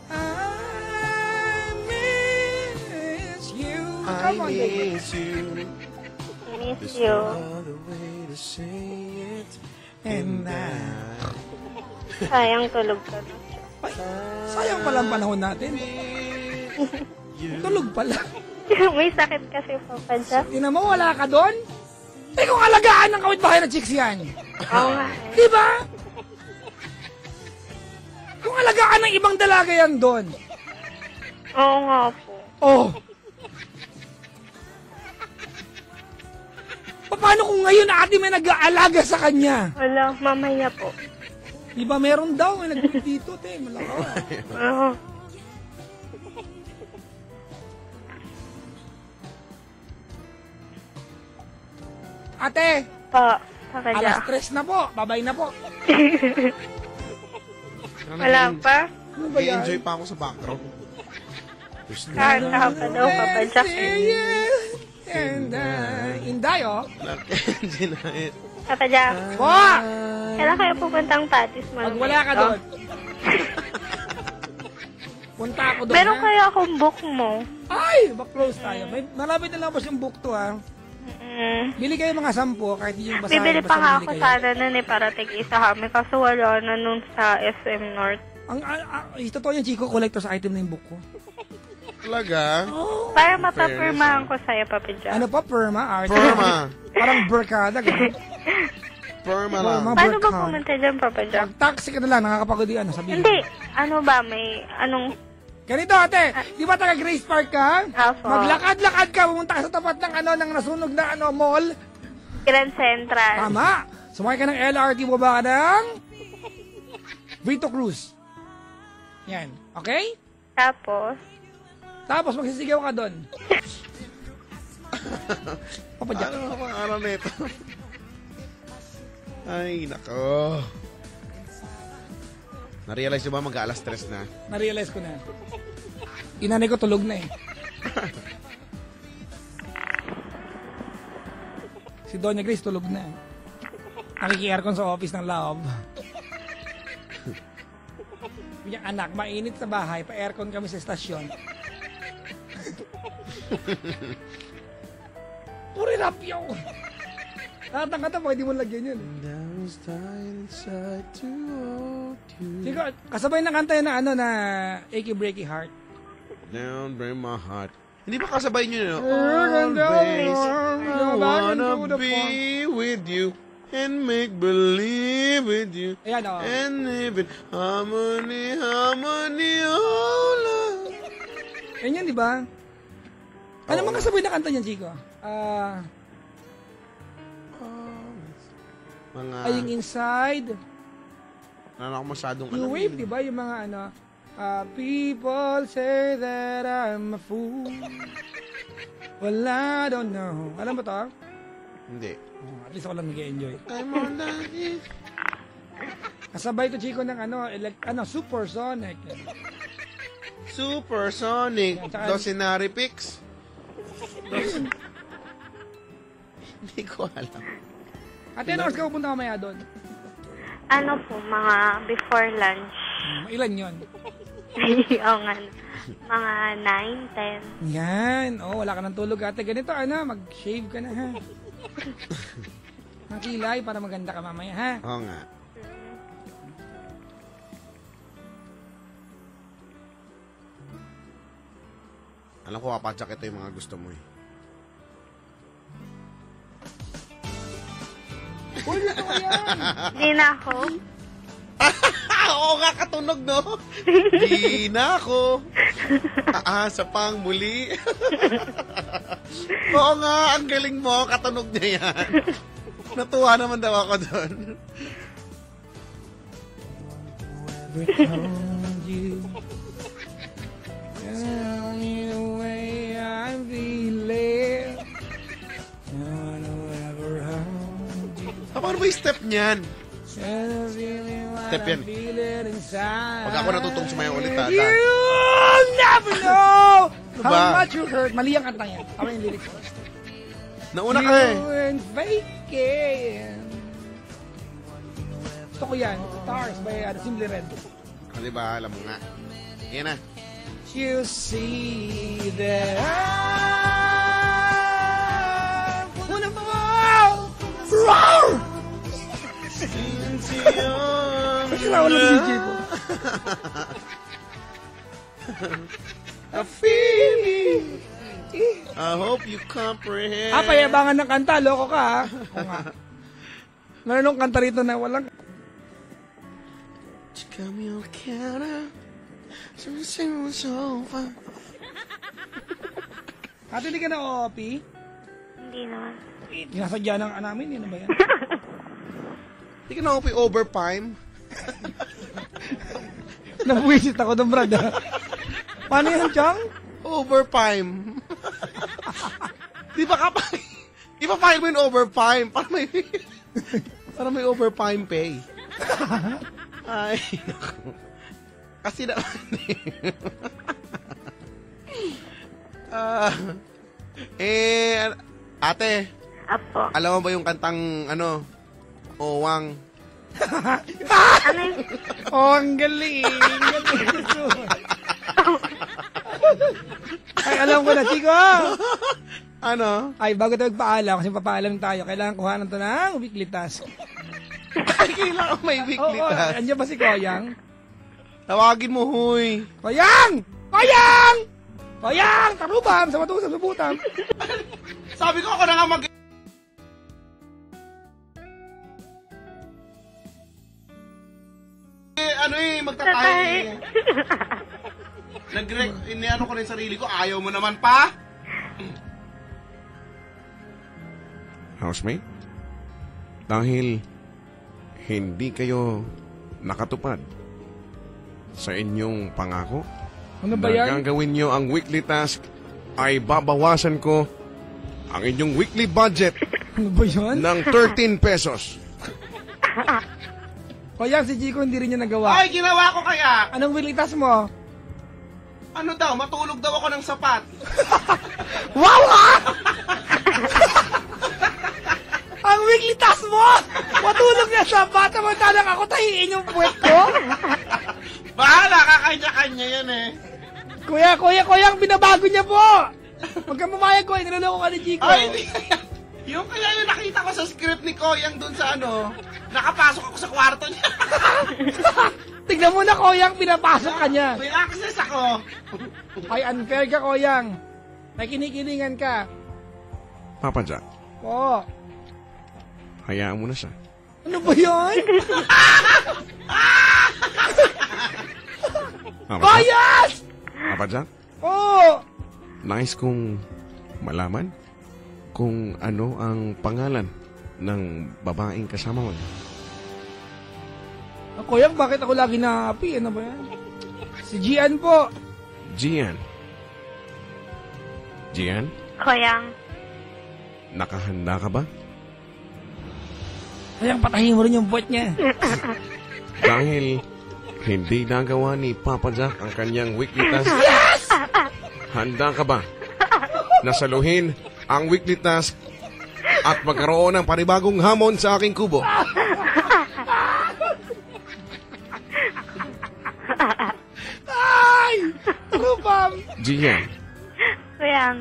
I miss you. Come on, baby. Miss you. And Sayang tulog ka na. ay, sayang pala ang panahon natin. Tulog pala. May sakit kasi, Papa Jack. Tingnan mo, wala ka doon? Eh kung alagaan ng kawit-bahay na chicks yan. Oo nga. Di ba? Kung alagaan ng ibang dalaga yan doon. Oo nga po. Oh. Paano kung ngayon ate may nag-aalaga sa kanya? Wala, mamaya po. Di ba meron daw may nag-dito, te? Malakaw. Oo. Ate, Papa alas Jack. 3 na po. Babay na po. Wala pa? Ano ba yan? Enjoy pa ako sa background. Kanta pa daw, Papa Jack. And, Inday, oh. Nag-enjoy na it. Papa Jack, Po! kailan kayo pupuntang Patis Pag wala ka doon. Punta ako doon, Meron ha? kayo akong book mo. Ay! Back-close tayo. May, malapit na lang po yung book to, ha? Bili kayo mga 10, kahit hindi yung basahin. Bibili basta pa nga bili ako kayo. sana nun para tig-isa kami. Kaso wala na nun sa SM North. Totoo yan, Chico, collector's item na yung book ko. Talaga? Para mapapirmahan ko sa'yo, Papa Jack. Ano pa, Perma? Art? Perma. Parang Berkada, gano'n. Perma lang. Perma. Paano ba Berkada. pumunta dyan, Papa Jack? Taxi ka na lang, nakakapagod yung ano, sabihin. Hindi. Ano ba, may anong... Ganito, ate, di ba taga Grace Park ka? Apo. Maglakad-lakad ka, pumunta ka sa tapat ng ano, ng nasunog na ano, mall. Grand Central. Tama. Sumakay ka ng LRT, baba ka ng Vito Cruz. Yan. Okay? Tapos, magsisigaw ka doon. Papadyak. Ano ang araw na ito? Ay, nako. Na-realize nyo ba mag-alas 3 na? Na-realize ko na. Inanay ko tulog na eh. Si Doña Grace tulog na. Nakiki-aircon sa office ng loob. Yung anak, mainit sa bahay, pa-aircon kami sa estasyon. Puri rapyo! Nakatang-kata, pwede mo lagyan yun. Sige, kasabay na kanta yun na ano na Achy Breaky Heart. Down, bring my heart. Hindi ba kasabay nyo yun? Always, I wanna be with you and make believe with you. Ayan o. And live in harmony, harmony, oh love. Ayan yun, di ba? Ano mga kasabay na kanta niyan, Chico? Mga, Aying Inside, ano ako masyadong New Wave, di ba? Yung mga ano, people say that I'm a fool. Well, I don't know. Alam mo to? Hindi. At least ako lang nag-enjoy. I'm on that is. Kasabay to, Chico, ng ano, Supersonic. Supersonic. Yan, tsaka- Docenary Pix. Hindi ko alam. Ate, ano oras ka pupunta mamaya doon? Ano po, mga before lunch. Ilan yon? Oo nga. Mga 9, 10. Yan. Oh, wala ka ng tulog, ate. Ganito, mag-shave ka na, ha? Makilay para maganda ka mamaya, ha? Oo nga. Alam ko, papadyak ito yung mga gusto mo eh. Uy, gusto ko yan! Hindi na ako. Oo nga, katunog, no? Di na ako. Aasa pang muli. Oo nga, ang galing mo. Katunog niya yan. Natuwa naman daw ako doon. Found you. Tell me the way I'm feeling. Now I know ever hold you. Paano ba yung step niyan? And I'm feeling what Step yan. I'm feeling inside. Pag ako natutong sumayaw ulit, ha? You'll never know Diba? how much you hurt. Mali ang kanta yan. Ako yung lyrics ko. Nauna ka eh. You ain't faking. Gusto ko yan. Stars by Simply Red. O, diba? Alam mo nga. Yan na. You see that I'm full of love. Roar! Kailangan ko ng DJ ko. I feel it. I hope you comprehend. Payabangan ng kanta. Loko ka, ha? Oo nga. Meron nung kanta rito na walang... Come on, counter. Something so fun. Ate, di ka na OOP? Hindi naman. Sinasadya ng namin, yun na ba yan? Hindi ka na overtime. Nabuisit ako doon, Brad. Ha? Paano yan, Chang? Overtime. Di ba kapag... Ipa-file mo yung overtime para may overtime pay. Ay, naku. Kasi naman ate, Apo. alam mo ba yung kantang, Owang? Ano yung... Oh, ang galing. Ay, alam ko na, Chico. Ano? Ay, bago tayo magpaalam, kasi papaalam tayo, kailangan kuhanan to ng weekly task. Ay, kailangan may weekly Oo, task. andyan ba si Koyang? Tawagin mo, huy. Koyang! Koyang! Koyang! Tarubam! Sa matusap, sa butam. Sabi ko ako na nga magtatahi. Iniano ko rin sarili ko, ayaw mo naman pa. Housemate, dahil hindi kayo nakatupad sa inyong pangako, Ano ba yan? gagawin nyo ang weekly task, ay babawasan ko ang inyong weekly budget Ano ba yan? ng 13 pesos. Koyang, si Chico hindi rin niya nagawa. Ay, ginawa ko kaya. Anong weekly task mo? Ano daw, matulog daw ako ng sapat. Wow, ha? Ang weekly task mo! Matulog na sa bata mo, talang ako tahiin yung puwet ko. Bahala, kakanya-kanya yan eh. Kuya, binabago niya po. Huwag kang mamayag ko, niloloko ka ni Chico. Ay, hindi kaya. Yung kaya yung nakita ko sa script ni Koyang dun sa nakapasok ako sa kwarto niya. Tignan mo na, Koyang, pinapasok ka niya. May access ako. Ay, unfair ka, Koyang. May kinikilingan ka. Papa Jack, Po. hayaan mo na siya. Ano ba yan? Koyas! Papa Jack, Oh! nais kong malaman kung ano ang pangalan ng babaeng kasama mo. Koyang, bakit ako lagi na-happy? Ano ba yan? Si Gian po. Gian. Gian, Koyang. nakahanda ka ba? Koyang, patahin mo rin yung buwet niya. Dahil Hindi nagawa ni Papa Jack ang kanyang weekly task. Handa ka ba? Nasaluhin ang weekly task at magkaroon ng panibagong hamon sa aking kubo. Ay! Rupam! Gian, Kuyang.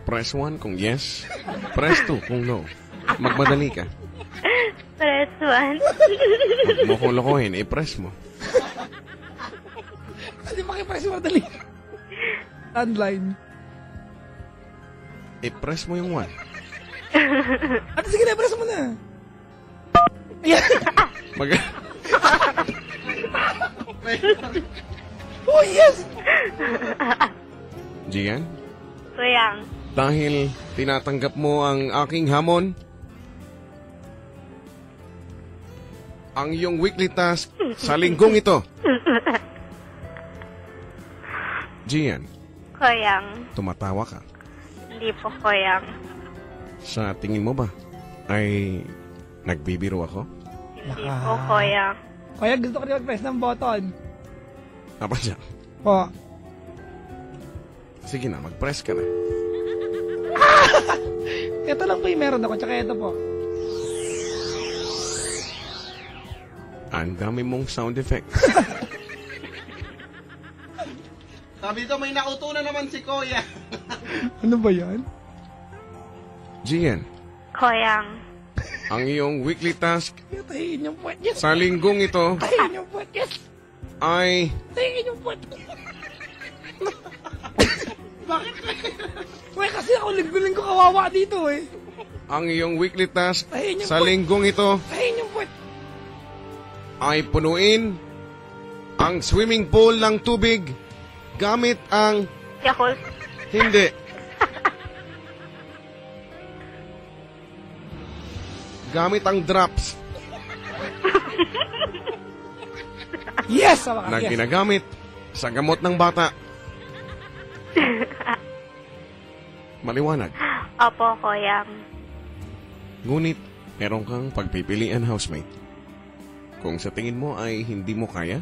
press 1 kung yes, press 2 kung no. Magmadali ka. Press 1. Huwag mo kong lokohin, i-press mo. Hindi makipress mo dali. Landline. I-press mo yung 1. Ate, sige na, press mo na. Ayan. Oh, yes! Gian, Kuyang. dahil tinatanggap mo ang aking hamon, ang iyong weekly task sa linggong ito. Gian, Kuyang. tumatawa ka. Hindi po kuyang. Sa tingin mo ba ay nagbibiro ako? Hindi po kuyang. Kaya gusto ko rin mag-press ng button. Apa siya? Po. Sige na, mag-press ka na. Ito lang po yung meron ako, tsaka ito po. Ang dami mong sound effect. Sabi dito, may nauto na naman si Kuya. Ano ba yan? Gian, Kuyang. ang iyong weekly task Tahiin yung puwet, yes! sa linggong ito Tahiin yung puwet, yes! ay Tahiin yung puwet. Bakit? Uy, kasi ako linggo-linggo kawawa dito eh. ang iyong weekly task Tahiin yung sa puwet. linggong ito Tahiin yung puwet. ay punuin ang swimming pool ng tubig gamit ang Yakult. hindi. Gamit ang drops Yes! Sama na ka, yes. ginagamit sa gamot ng bata. Maliwanag. Opo, kuyang. Ngunit, meron kang pagpipilian, housemate. Kung sa tingin mo ay hindi mo kaya,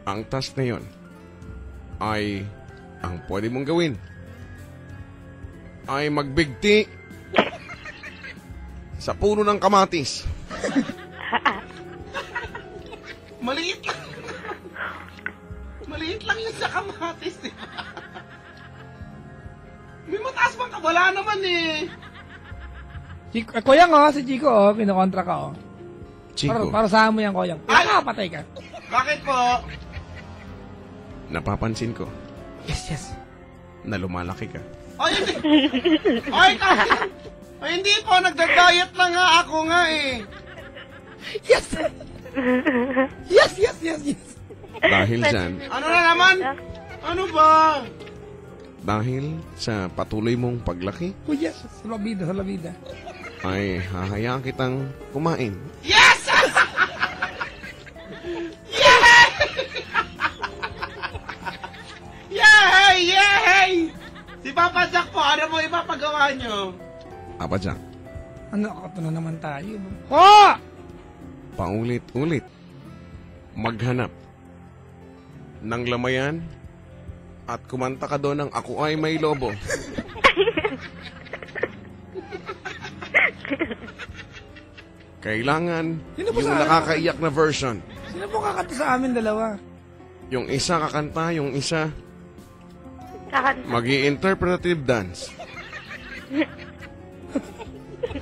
ang task na yon ay ang pwede mong gawin ay magbigti sa puno ng kamatis. Maliit lang. Maliit lang yun sa kamatis. Eh. May mataas bang kabala naman eh. Koyang si Chico kinukontra ka Chico, Para saan mo yan, Koyang? Ay! Patay ka. Bakit po? napapansin ko Yes, yes. na lumalaki ka. Ay, hindi. Ay, kasi. Ay, hindi po. Nagda-diet lang nga ako nga eh. Yes! Yes, yes, yes, yes. Dahil dyan, Ano na naman? Ano ba? dahil sa patuloy mong paglaki, Oh, yes. Sa labida, sa labida. ay hahayaan kitang kumain. Yes! Yay! Yay! Si Papa Jack po, ano mo ipapagawa nyo? Apa Jack, Ano, ito na naman tayo. Oh! paulit-ulit maghanap ng lamayan at kumanta ka doon ng Ako Ay May Lobo. Kailangan Sino ba yung sa- nakakaiyak na version. Sino po kakanta sa amin dalawa? Yung isa kakanta, yung isa Kakanta. magi-interpretive dance.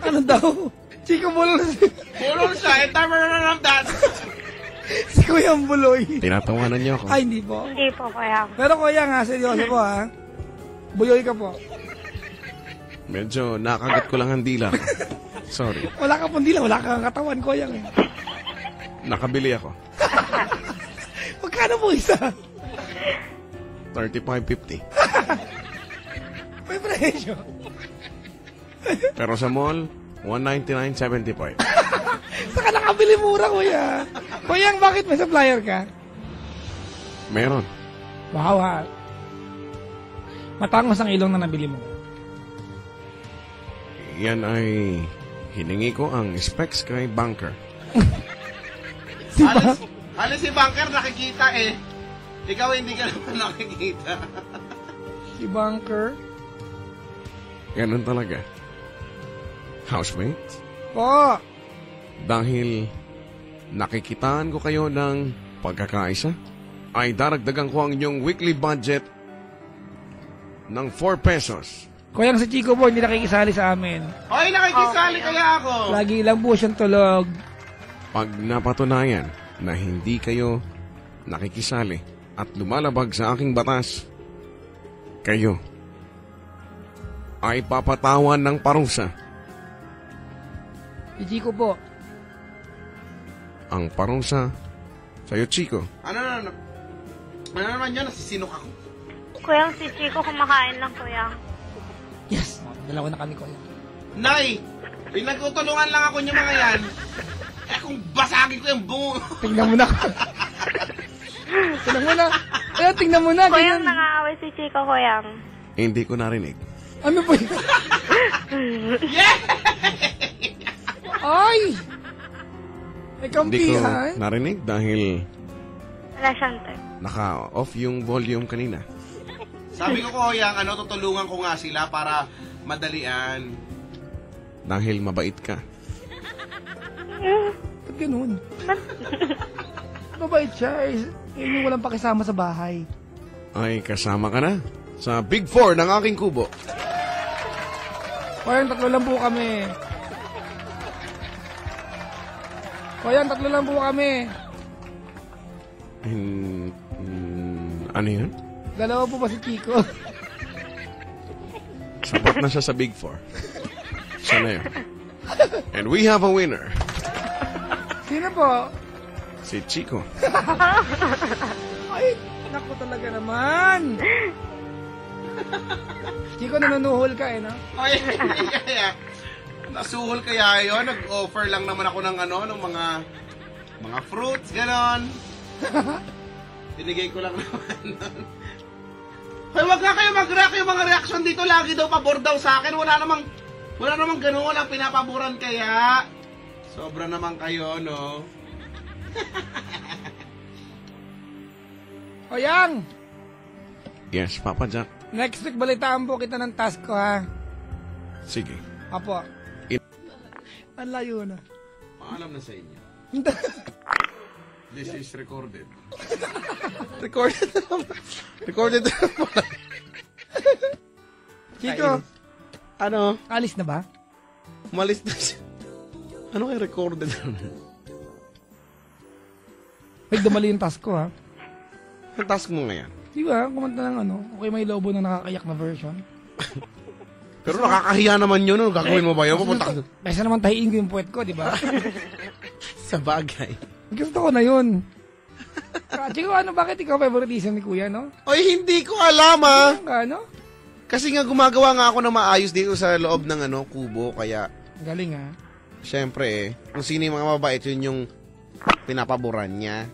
Ano daw? Chico Buloy. Pulong siya, tama na ng dance. Si Kuya Buloy. Tinatawanan niyo ako. Ay, hindi po. Hindi po kuyang. Pero Kuya nga, seryoso po ha. Buloy ka po. Medyo nakagat ko lang ang dila ko. Sorry. Wala ka pong dila, wala kang katawan, Kuya. Nakabili ako. Magkano po isa? 35.50. May presyo. Pero sa mall, 199.75. Saka nakabili mura, Kuya. Kuya, bakit may supplier ka? Meron. Wow, ha. Matangos ang ilong na nabili mo. Yan ay hiningi ko ang specs kay banker. Si ba? Alis si Bunker nakikita eh. Ikaw hindi ka naman nakikita. Si Bunker. Ganun talaga. Housemate? Po. Dahil nakikitaan ko kayo ng pagkakaisa, ay daragdagan ko ang inyong weekly budget ng 4 pesos. Kuyang si Chico po, hindi nakikisali sa amin. Hoy, nakikisali kaya ako. Lagi lang po siyang tulog. Pag napatunayan na hindi kayo nakikisali at lumalabag sa aking batas, kayo ay papatawan ng parusa. Si Chico po. Ang parusa sa'yo, Chico. Ano naman yun? Nasisinok ako. Kuyang si Chico kumakain lang, Kuyang. Yes! Dalawa na kami, Kuya. Nay, pinagtutulungan lang ako niyo mga yan. Eh kung basagin ko yung bungo. Tingnan mo na. Tingnan mo na. Ay, tingnan mo na. Kuyang Ganyan. nangaaway si Chico, Kuyang. Hindi ko narinig. Ano po yun? Yeah! Ay! May Hindi ko kampihan. narinig dahil Wala siyang time. naka-off yung volume kanina. Sabi ko, Kuyang, tutulungan ko nga sila para madalian. Dahil mabait ka. Ba't ganun? Mabait siya. Yun yung walang pakisama sa bahay. Ay, kasama ka na sa Big 4 ng aking kubo. Kuyang, 3 lang po kami. Kuyang, 3 lang po kami. Ano yun? 2 po ba si Chico? Sapat na siya sa Big 4. Siya na yun. And we have a winner. Sino po? Si Chico. Ay, naku talaga naman. Chico, nanunuhol ka eh, no? Ay, kaya. Nasuhol kaya yun. Nag-offer lang naman ako ng ng mga fruits, ganon. Binigay ko lang naman. Hoy, wag nga kayo mag-react. Yung mga reaction dito lagi daw pabor daw sa akin. Wala namang ganun. Walang pinapaboran kaya. Sobra naman kayo, no? Kuyang, Yes, Papa Jack. next week balitaan po kita ng task ko, ha? Sige. Apo. Ang layo na. Paalam na sa inyo. This is recorded. Recorded na naman. Recorded na naman. Chico, Ano? alis na ba? Umalis na siya. Ano kaya recorded na naman? May dumali yung task ko, ha? Ang task mo ngayon? Di ba? Kumanta ng Okay May Lobo na nakakayak na version. Pero nakakahiya naman yun. Ano? Gagawin mo ba yun? Pupunta ka. Kaysa naman tahiin ko yung puwet ko, di ba? Sa bagay. Gusto ko na yun. Chico, bakit ikaw favoritism ni Kuya, no? Oy, hindi ko alam ah. Ano? Kasi nga gumagawa nga ako ng maayos dito sa loob ng kubo. Kaya, Galing, ha? syempre kung sino yung mga mabait, yun yung pinapaboran niya.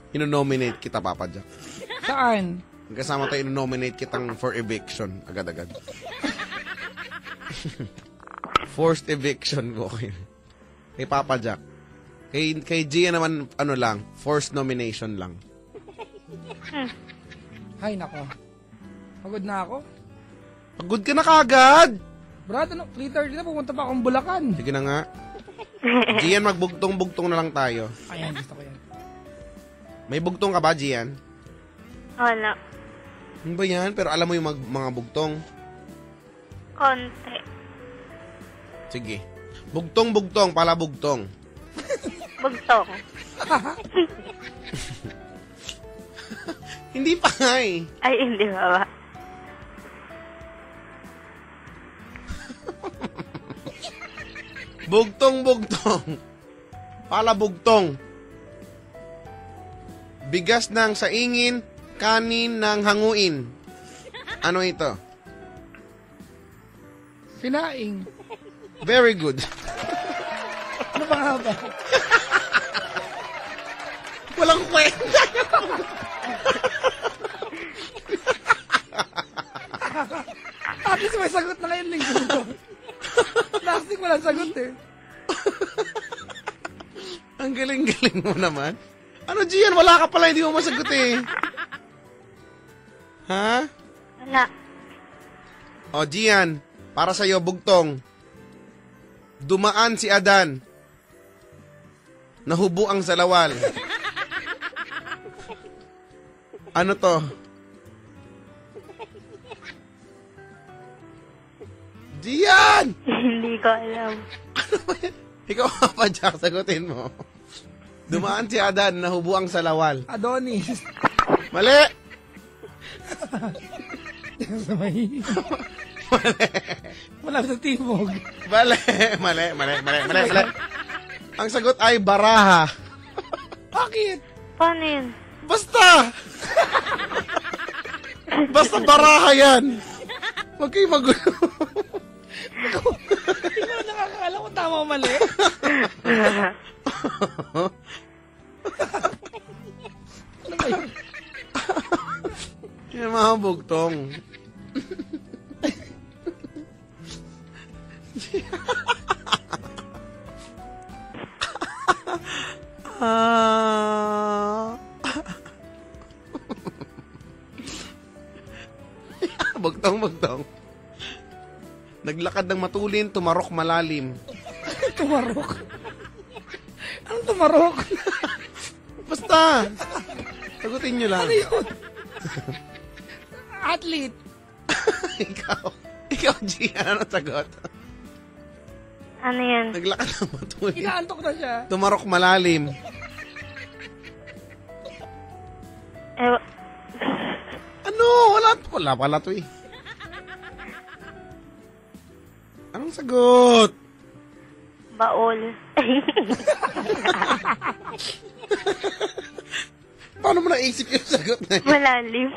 Ino-nominate kita, Papa Jack. Saan? Kasama tayo, ino-nominate kitang for eviction. Agad-agad. Forced eviction ko kay Papa Jack. Kay Gia naman, lang, forced nomination lang. Ay, nako. Pagod na ako. Pagod ka na kagad! Brad, 3:30 na, pumunta pa akong Bulacan. Sige na nga. Gian, magbugtong-bugtong na lang tayo. Ayan, gusto ko yan. May bugtong ka ba, Gian? Wala. Ano ba yan? Pero alam mo yung mga bugtong. Konti. Sige. Bugtong-bugtong, pala bugtong. Bugtong. Hindi pa nga eh. Ay, hindi ba? Bugtong-bugtong. Pala bugtong. Bigas ng saingin, kanin ng hanguin. Ano ito? Sinaing. Very good. Ano ba nga ba? Walang kwenta. At least may sagot na ngayon linggo. Last week walang sagot eh. galing-galing mo naman. Ano, Gian? Wala ka pala, hindi mo masagot eh. Ha? Wala. O, Gian, para sa'yo, bugtong. Dumaan si Adan. Nahubo ang salawal. Ano to? Gian! Hindi ko alam. Ikaw, Papa Jack, sagutin mo. Dumaan si Adan, nahubo ang salawal. Adonis. Mali! Sa may... Malapit sa timog. Mali. Ang sagot ay baraha. Bakit? Paano yun? Basta baraha yan. Huwag kayo magulo. Hindi ko nakakala kung tama o mali. Ano ba yun? Yung mga bugtong. Bugtong. Naglakad ng matulin, tumarok malalim. Tumarok. Anong tumarok? Basta. Sagutin nyo lang. Ano yun? Athlete. Ikaw, Gian, ano sagot? Ano yun? Naglakad ng matulin. Inaantok na siya. Tumarok malalim. Ano? Wala pala to eh. Anong sagot? Baol. Paano mo naisip yung sagot na yun? Malalim.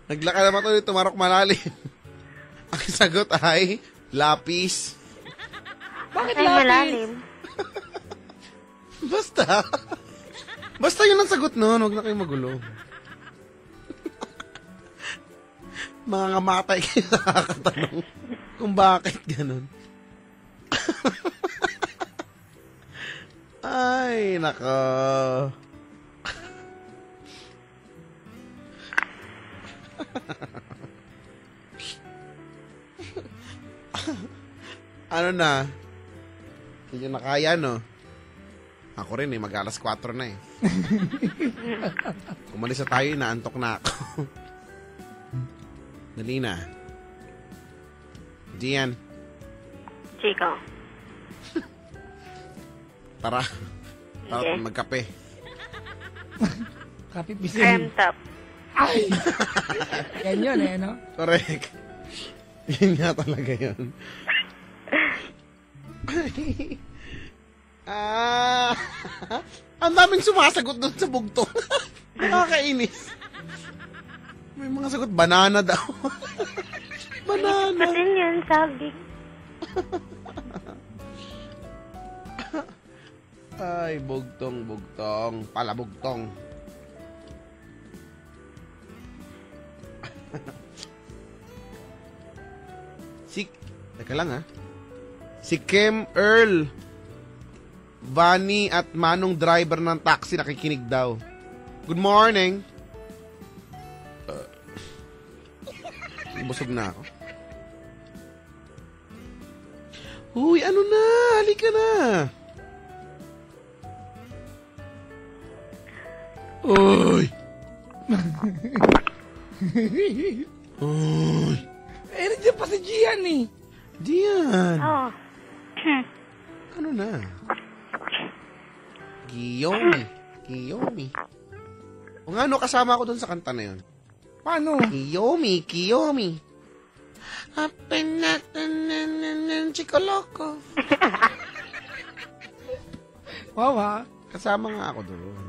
Naglakad naman ito, tumarok malalim. Ang sagot ay lapis. Bakit Ay, lapis? malalim. Basta yun ang sagot nun. Huwag na kayong magulo. Mga ngamatay kayo nakakatanong kung bakit ganun. Ay, nako. Ano na? Hindi nyo na kaya, no? Ako rin eh, mag-alas 4 na eh. Umalis na tayo, naantok na ako. Dali na. Gian. Chico. Tara Okay. magkape. Kapit Creme bisin. top. Ay! Yan yun eh, no? Correct. Yun nga talaga yun. Ang daming sumasagot doon sa bugtong. Nakakainis. May mga sagot, banana daw. Banana. Pa din yun, sabi. Ay, bugtong. Palabugtong. Teka lang ha. Si Kim Earl, Vanny at Manong driver ng taxi nakikinig daw. Good morning. Busog na ako. Uy, ano na? Halika na. Uy. Uy. Eh, nandiyan pa si Gian eh. Diyan. Oh. Ano na? Kiyomi. O nga, no, kasama ako dun sa kanta na yun. Paano? Kiyomi. Happen natin chikoloko. Wow ha? Kasama nga ako doon.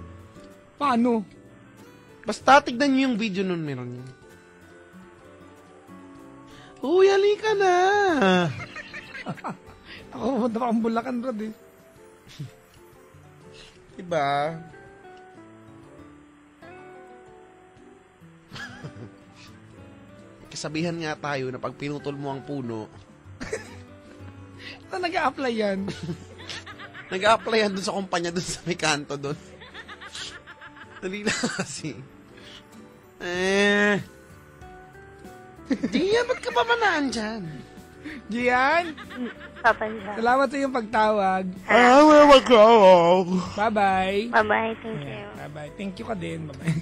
Paano? Basta tignan nyo yung video nun, meron yun. Uy, halika na. Ako, punta pa akong Bulacan, Brad eh. Diba? Kasabihan nga tayo na pag pinutol mo ang puno, Saan nag-a-apply yan? Nag-a-applyan doon sa kumpanya doon sa may kanto doon. Dali na kasi. Gian, ba't ka pa manaan dyan? Gian, Papa Jack. salamat sa iyong pagtawag. Bye-bye. Bye-bye. Thank you. Bye-bye. Thank you ka din. Bye-bye.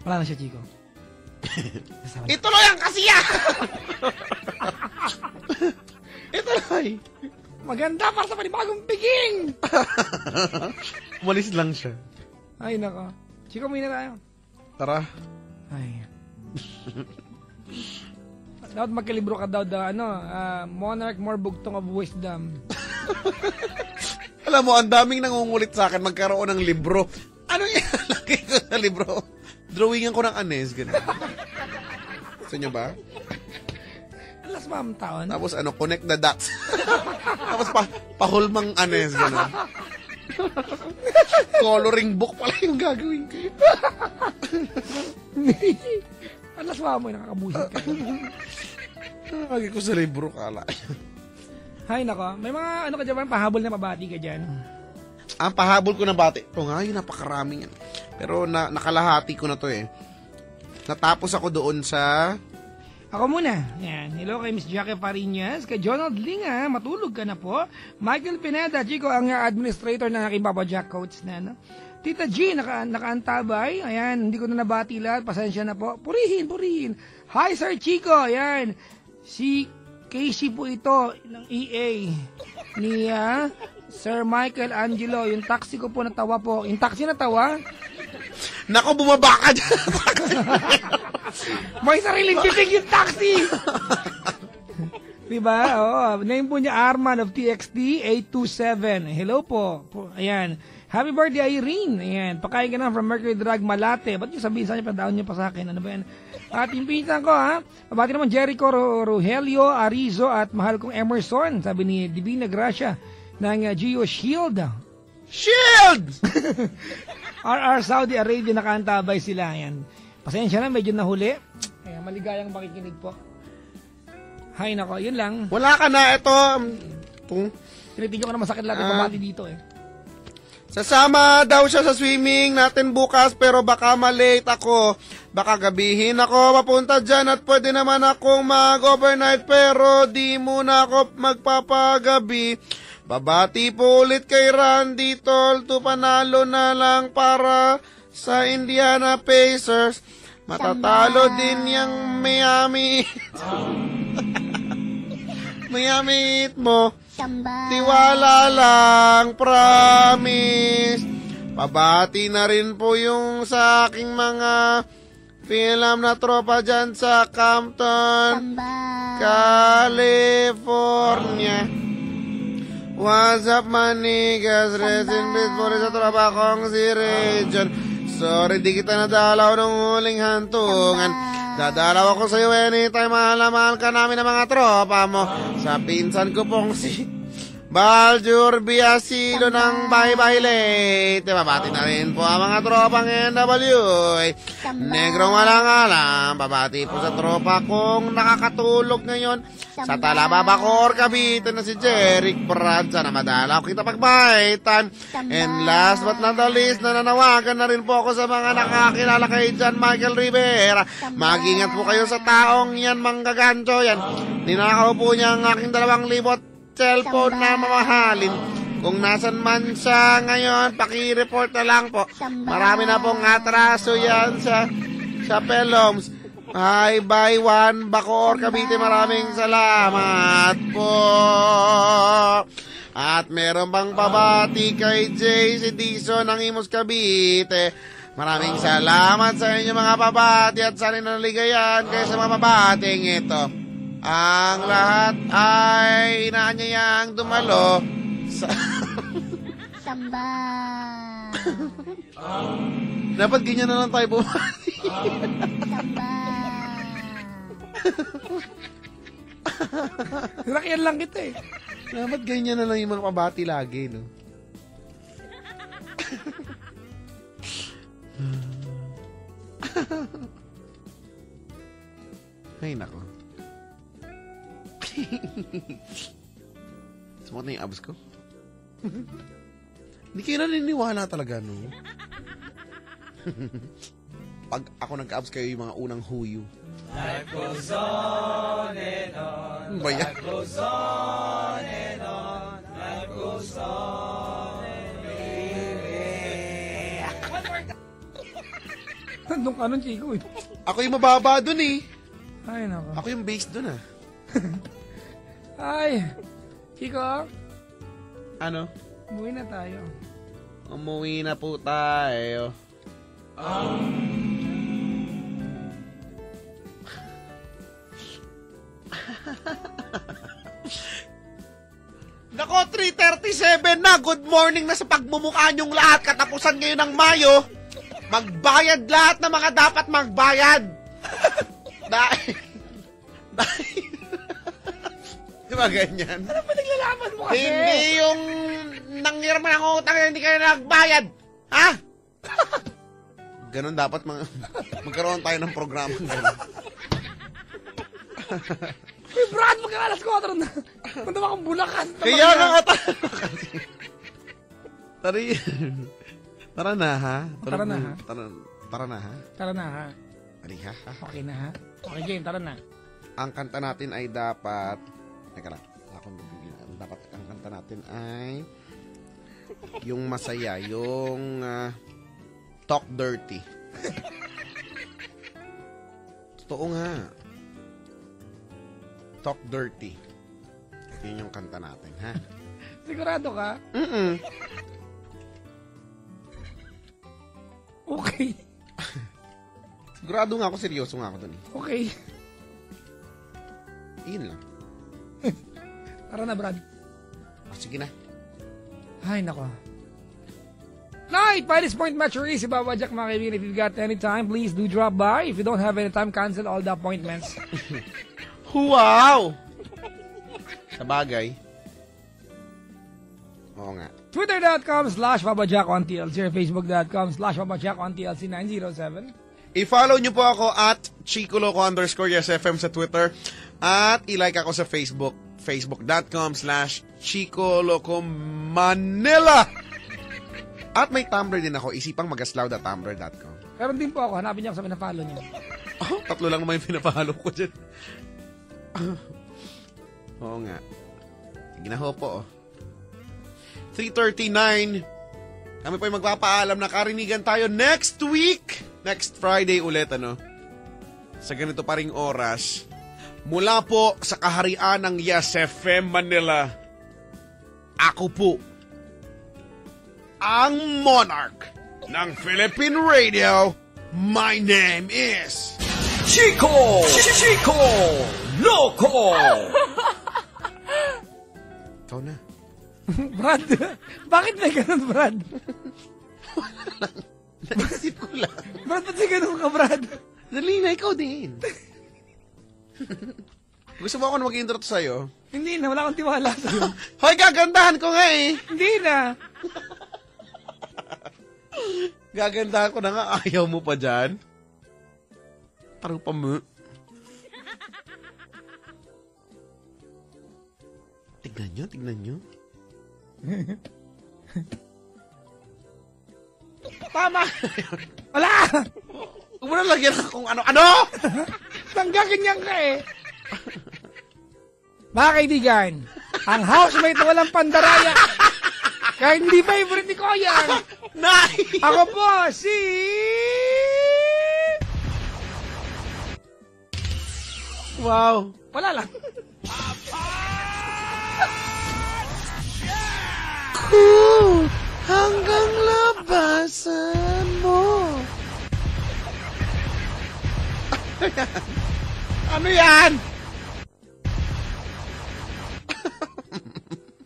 Wala na siya, Chico. Ituloy ang kasiya! Ituloy! Maganda para sa panibagong piging! Umalis lang siya. Ay, nako. Chico, muna tayo. Tara. Ay. Dapat magkalibro ka daw, Monarch More Bugtong of Wisdom. Alam mo, ang daming nangungulit sa akin magkaroon ng libro. Ano yung laki ko sa libro? Drawingan ko ng anes, gano'n. Gusto nyo ba? Alas ma'am taon. Tapos connect the dots. Tapos pahulmang anes, gano'n. Coloring book pala yung gagawin ko. Alas ma'am mo, nakakabusit ka. Lagi ko sa libro, kala. Hay, nako. May mga ka dyan, pahabol na pabati ka dyan. Ang pahabol ko na bati. Ito nga, yun, napakaraming yan. Pero nakalahati ko na to eh. Natapos ako doon sa... Ako muna. Yan. Hello kay Miss Jackie Fariñas, kay Jonald Linga, matulog ka na po. Michael Pineda, Chico, ang administrator ng aking Papa Jack coach na, no? Tita G, nakaantabay. Ayan, hindi ko na nabati lahat. Pasensya na po. Purihin. Hi, Sir Chico. Ayan. Si Casey po ito, ng EA. Ni Sir Michael Angelo. Yung taxi ko po natawa po. Yung taxi natawa? Nako, bumaba ka dyan. May sariling titig yung taxi! Diba? Oo. Name po niya Arman of TXT 827. Hello po. Ayan. Happy birthday, Irene. Ayan. Pakain ka na from Mercury Drug Malate. Ba't yung sabihin sa niya, padaon niyo pa sa akin? Ano ba yan? At yung pinsan ko, Pabati naman Jericho Rogelio Arizo at mahal kong Emerson. Sabi ni Divina Gracia ng Geo Shield. Shield! RR Saudi Arabia, nakaantabay sila. Ayan. Pasensya na, medyo nahuli. Kaya maligayang makikinig po. Hay nako, yun lang. Wala ka na, ito. Tinitigyan ko na masakit lahat ng pabati dito eh. Sasama daw siya sa swimming natin bukas pero baka malate ako. Baka gabihin ako papunta dyan at pwede naman akong mag-overnight pero di muna ako magpapagabi. Babati po ulit kay Randy Tolto, panalo na lang para sa Indiana Pacers. Matatalo din yung Miami. Miami Heat mo. Tiwala lang, promise. Pabati na rin po yung sa aking mga film na tropa dyan sa Compton, California. What's up, manigas? Rest in peace po rin sa tropa kong si Region. Sorry, di kita nadalaw nung huling hantungan. Dadalaw ako sa'yo anytime, mahal na mahal ka namin ng mga tropa mo. Sa pinsan ko pong si Baljur Biasilo ng Bahay-Bahay Late. Babati na rin po ang mga tropang NW. Negrong walang alam. Babati po sa tropa kong nakakatulog ngayon sa Talababacor, Cavite na si Jeric Brad. Sana madalaw kita pagbaitan. And last but not the least, nananawagan na rin po ako sa mga nakakilala kay John Michael Rivera. Mag-ingat po kayo sa taong yan, manggagancho yan. Ninakaw po niya ang aking 2,000 cellphone na mamahalin. Kung nasan man siya ngayon, paki-report na lang po. Marami na pong atraso yan sa Peloms. Hi, bye, one, Bacoor, Cavite. Maraming salamat po. At meron pang pabati kay JC Dizon ng Imus, Cavite. Maraming salamat sa inyo mga pabati at sana naligayan kayo sa mga pabating ito. Ang lahat ay inaanyayang dumalo sa... Samba. Dapat ganyan na lang tayo bumati. Samba. Nakyan lang kita eh. Dapat ganyan na lang yung mga pabati lagi, no? Ay, nako. Sumot na yung abs ko. Hindi kayo naniniwala talaga, no? Pag ako nag-abs kayo yung mga unang huyo. Life goes on and on. Life goes on and on. Life goes on and on. Nandun ka nun, Chico eh. Ako yung mababa dun eh. Ay, nako. Ako yung base dun ah. Ay, Chico, Ano? umuwi na tayo. Umuwi na po tayo. Nako, 3:37 na. Good morning na sa pagmumukha niyong lahat. Katapusan ngayon ng Mayo. Magbayad lahat na mga dapat magbayad. Dahil... Di ba ganyan? Ano ba naglalaman mo kasi? Hindi yung nangyarama ng utang na hindi kayo nagbayad. Ha? Ganon dapat magkaroon tayo ng programa. Uy, Brad, magkakalas 4 na. Punta ba kang Bulacan? Kaya nga ata. Tara na ha. Tara na, ha? Tara na ha. Tara na, ha? Halika ha. Okay na, ha? Okay, game, tara na. Ang kanta natin ay dapat... Teka lang. Dapat ang kanta natin ay... Yung masaya. Yung... Talk Dirty. Totoo nga. Talk Dirty. Yun yung kanta natin, ha? Sigurado ka? Okay. Sigurado nga ako, seryoso nga ako dun. Okay. Yun lang. Tara na, Brad. Sige na. Ay, nako. Night! By this point, Metro East, Baba Jack, mga kaibigan. If you've got any time, please do drop by. If you don't have any time, cancel all the appointments. Wow! Sa bagay. Oo nga. Twitter.com/BabaJackOnTLC, Facebook.com/BabaJackOnTLC907. I-follow nyo po ako at ChicoLoco_YesFM sa Twitter. At i-like ako sa Facebook. Facebook.com/ChicoLocoManila. At may Tumblr din ako. Isipang magaslaw.tumblr.com. Meron din po ako. Hanapin niyo ako sa pinafollow niyo. Oh, 3 lang naman yung pinapahalo ko dyan. Oo nga. Sige na ho po. 3:39. Kami po yung magpapaalam na karinigan tayo next week. Next Friday ulit, ano? Sa ganito pa ring oras. Mula po sa kaharian ng Yes FM Manila. Ako po ang monarch ng Philippine Radio. My name is... Chico Loco. Ikaw na. Brad, bakit may ganun, Brad? Naisip ko lang. Brad, ba't may ganun ka, Brad? Dali na, ikaw din. Gusto mo ako na mag-intro to sa'yo? Hindi na, wala akong tiwala sa'yo. Hoy, gagandahan ko nga eh. Hindi na. Gagandahan ko na nga, ayaw mo pa dyan. Parang pa mo. Tignan nyo. Tama! Wala! Huwag mo na lagyan akong ano-ano! Tanggakin ka eh. Mga kaibigan, ang housemate na walang pandaraya. Kaya hindi favorite ni Kuya. Nice! Ako po, si... Wow! Wala lang. Hanggang labasan mo. Ano yan?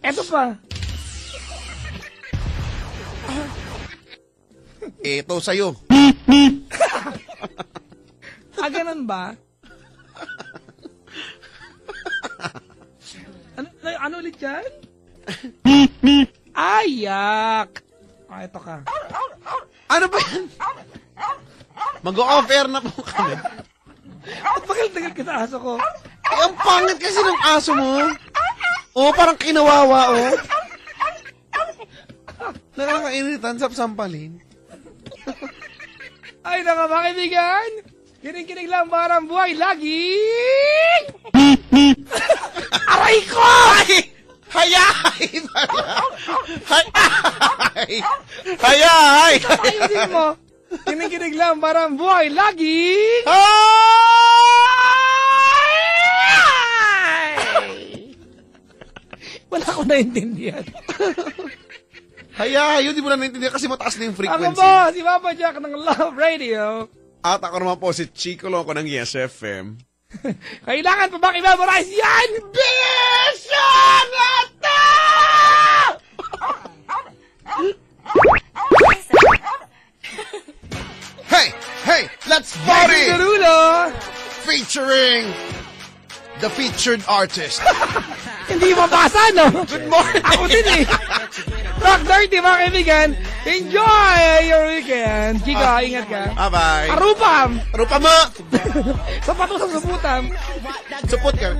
Eto pa. Ito sa'yo. Ganun ba? Ano ulit yan? Ayak! Ito ka. Ano ba yan? Mag-o-off-air na po kami. Tagal-tagal ka sa aso ko. Eh, ang pangit kasi ng aso mo. Oh, parang kinawawa, oh. Nakakainitan, sapsampalin. Ay, naka mga kaibigan. Kinig-kinig lang para ang buhay lagi. Aray ko! Hayay! Hayay! Ayusin mo. Kinig-kinig lang para ang buhay lagi. Wala ko naintindihan. Hayay! Yun, di mo na naintindihan kasi mataas na yung frequency. Ako po, si Papa Jack ng Love Radio. At ako naman po si Chico Loco ng Yes FM. Kailangan pa bang i-memorize yan? Hey! Hey! Let's party! Derulo! Featuring the featured artist. Hindi mabasa, no? Good morning! Ako din eh. Rock Dirty, mga kaibigan. Enjoy your weekend. Chico, ingat ka. Bye-bye. Arupam! Rupa mo! Sapatos ang suputam. Supot ka.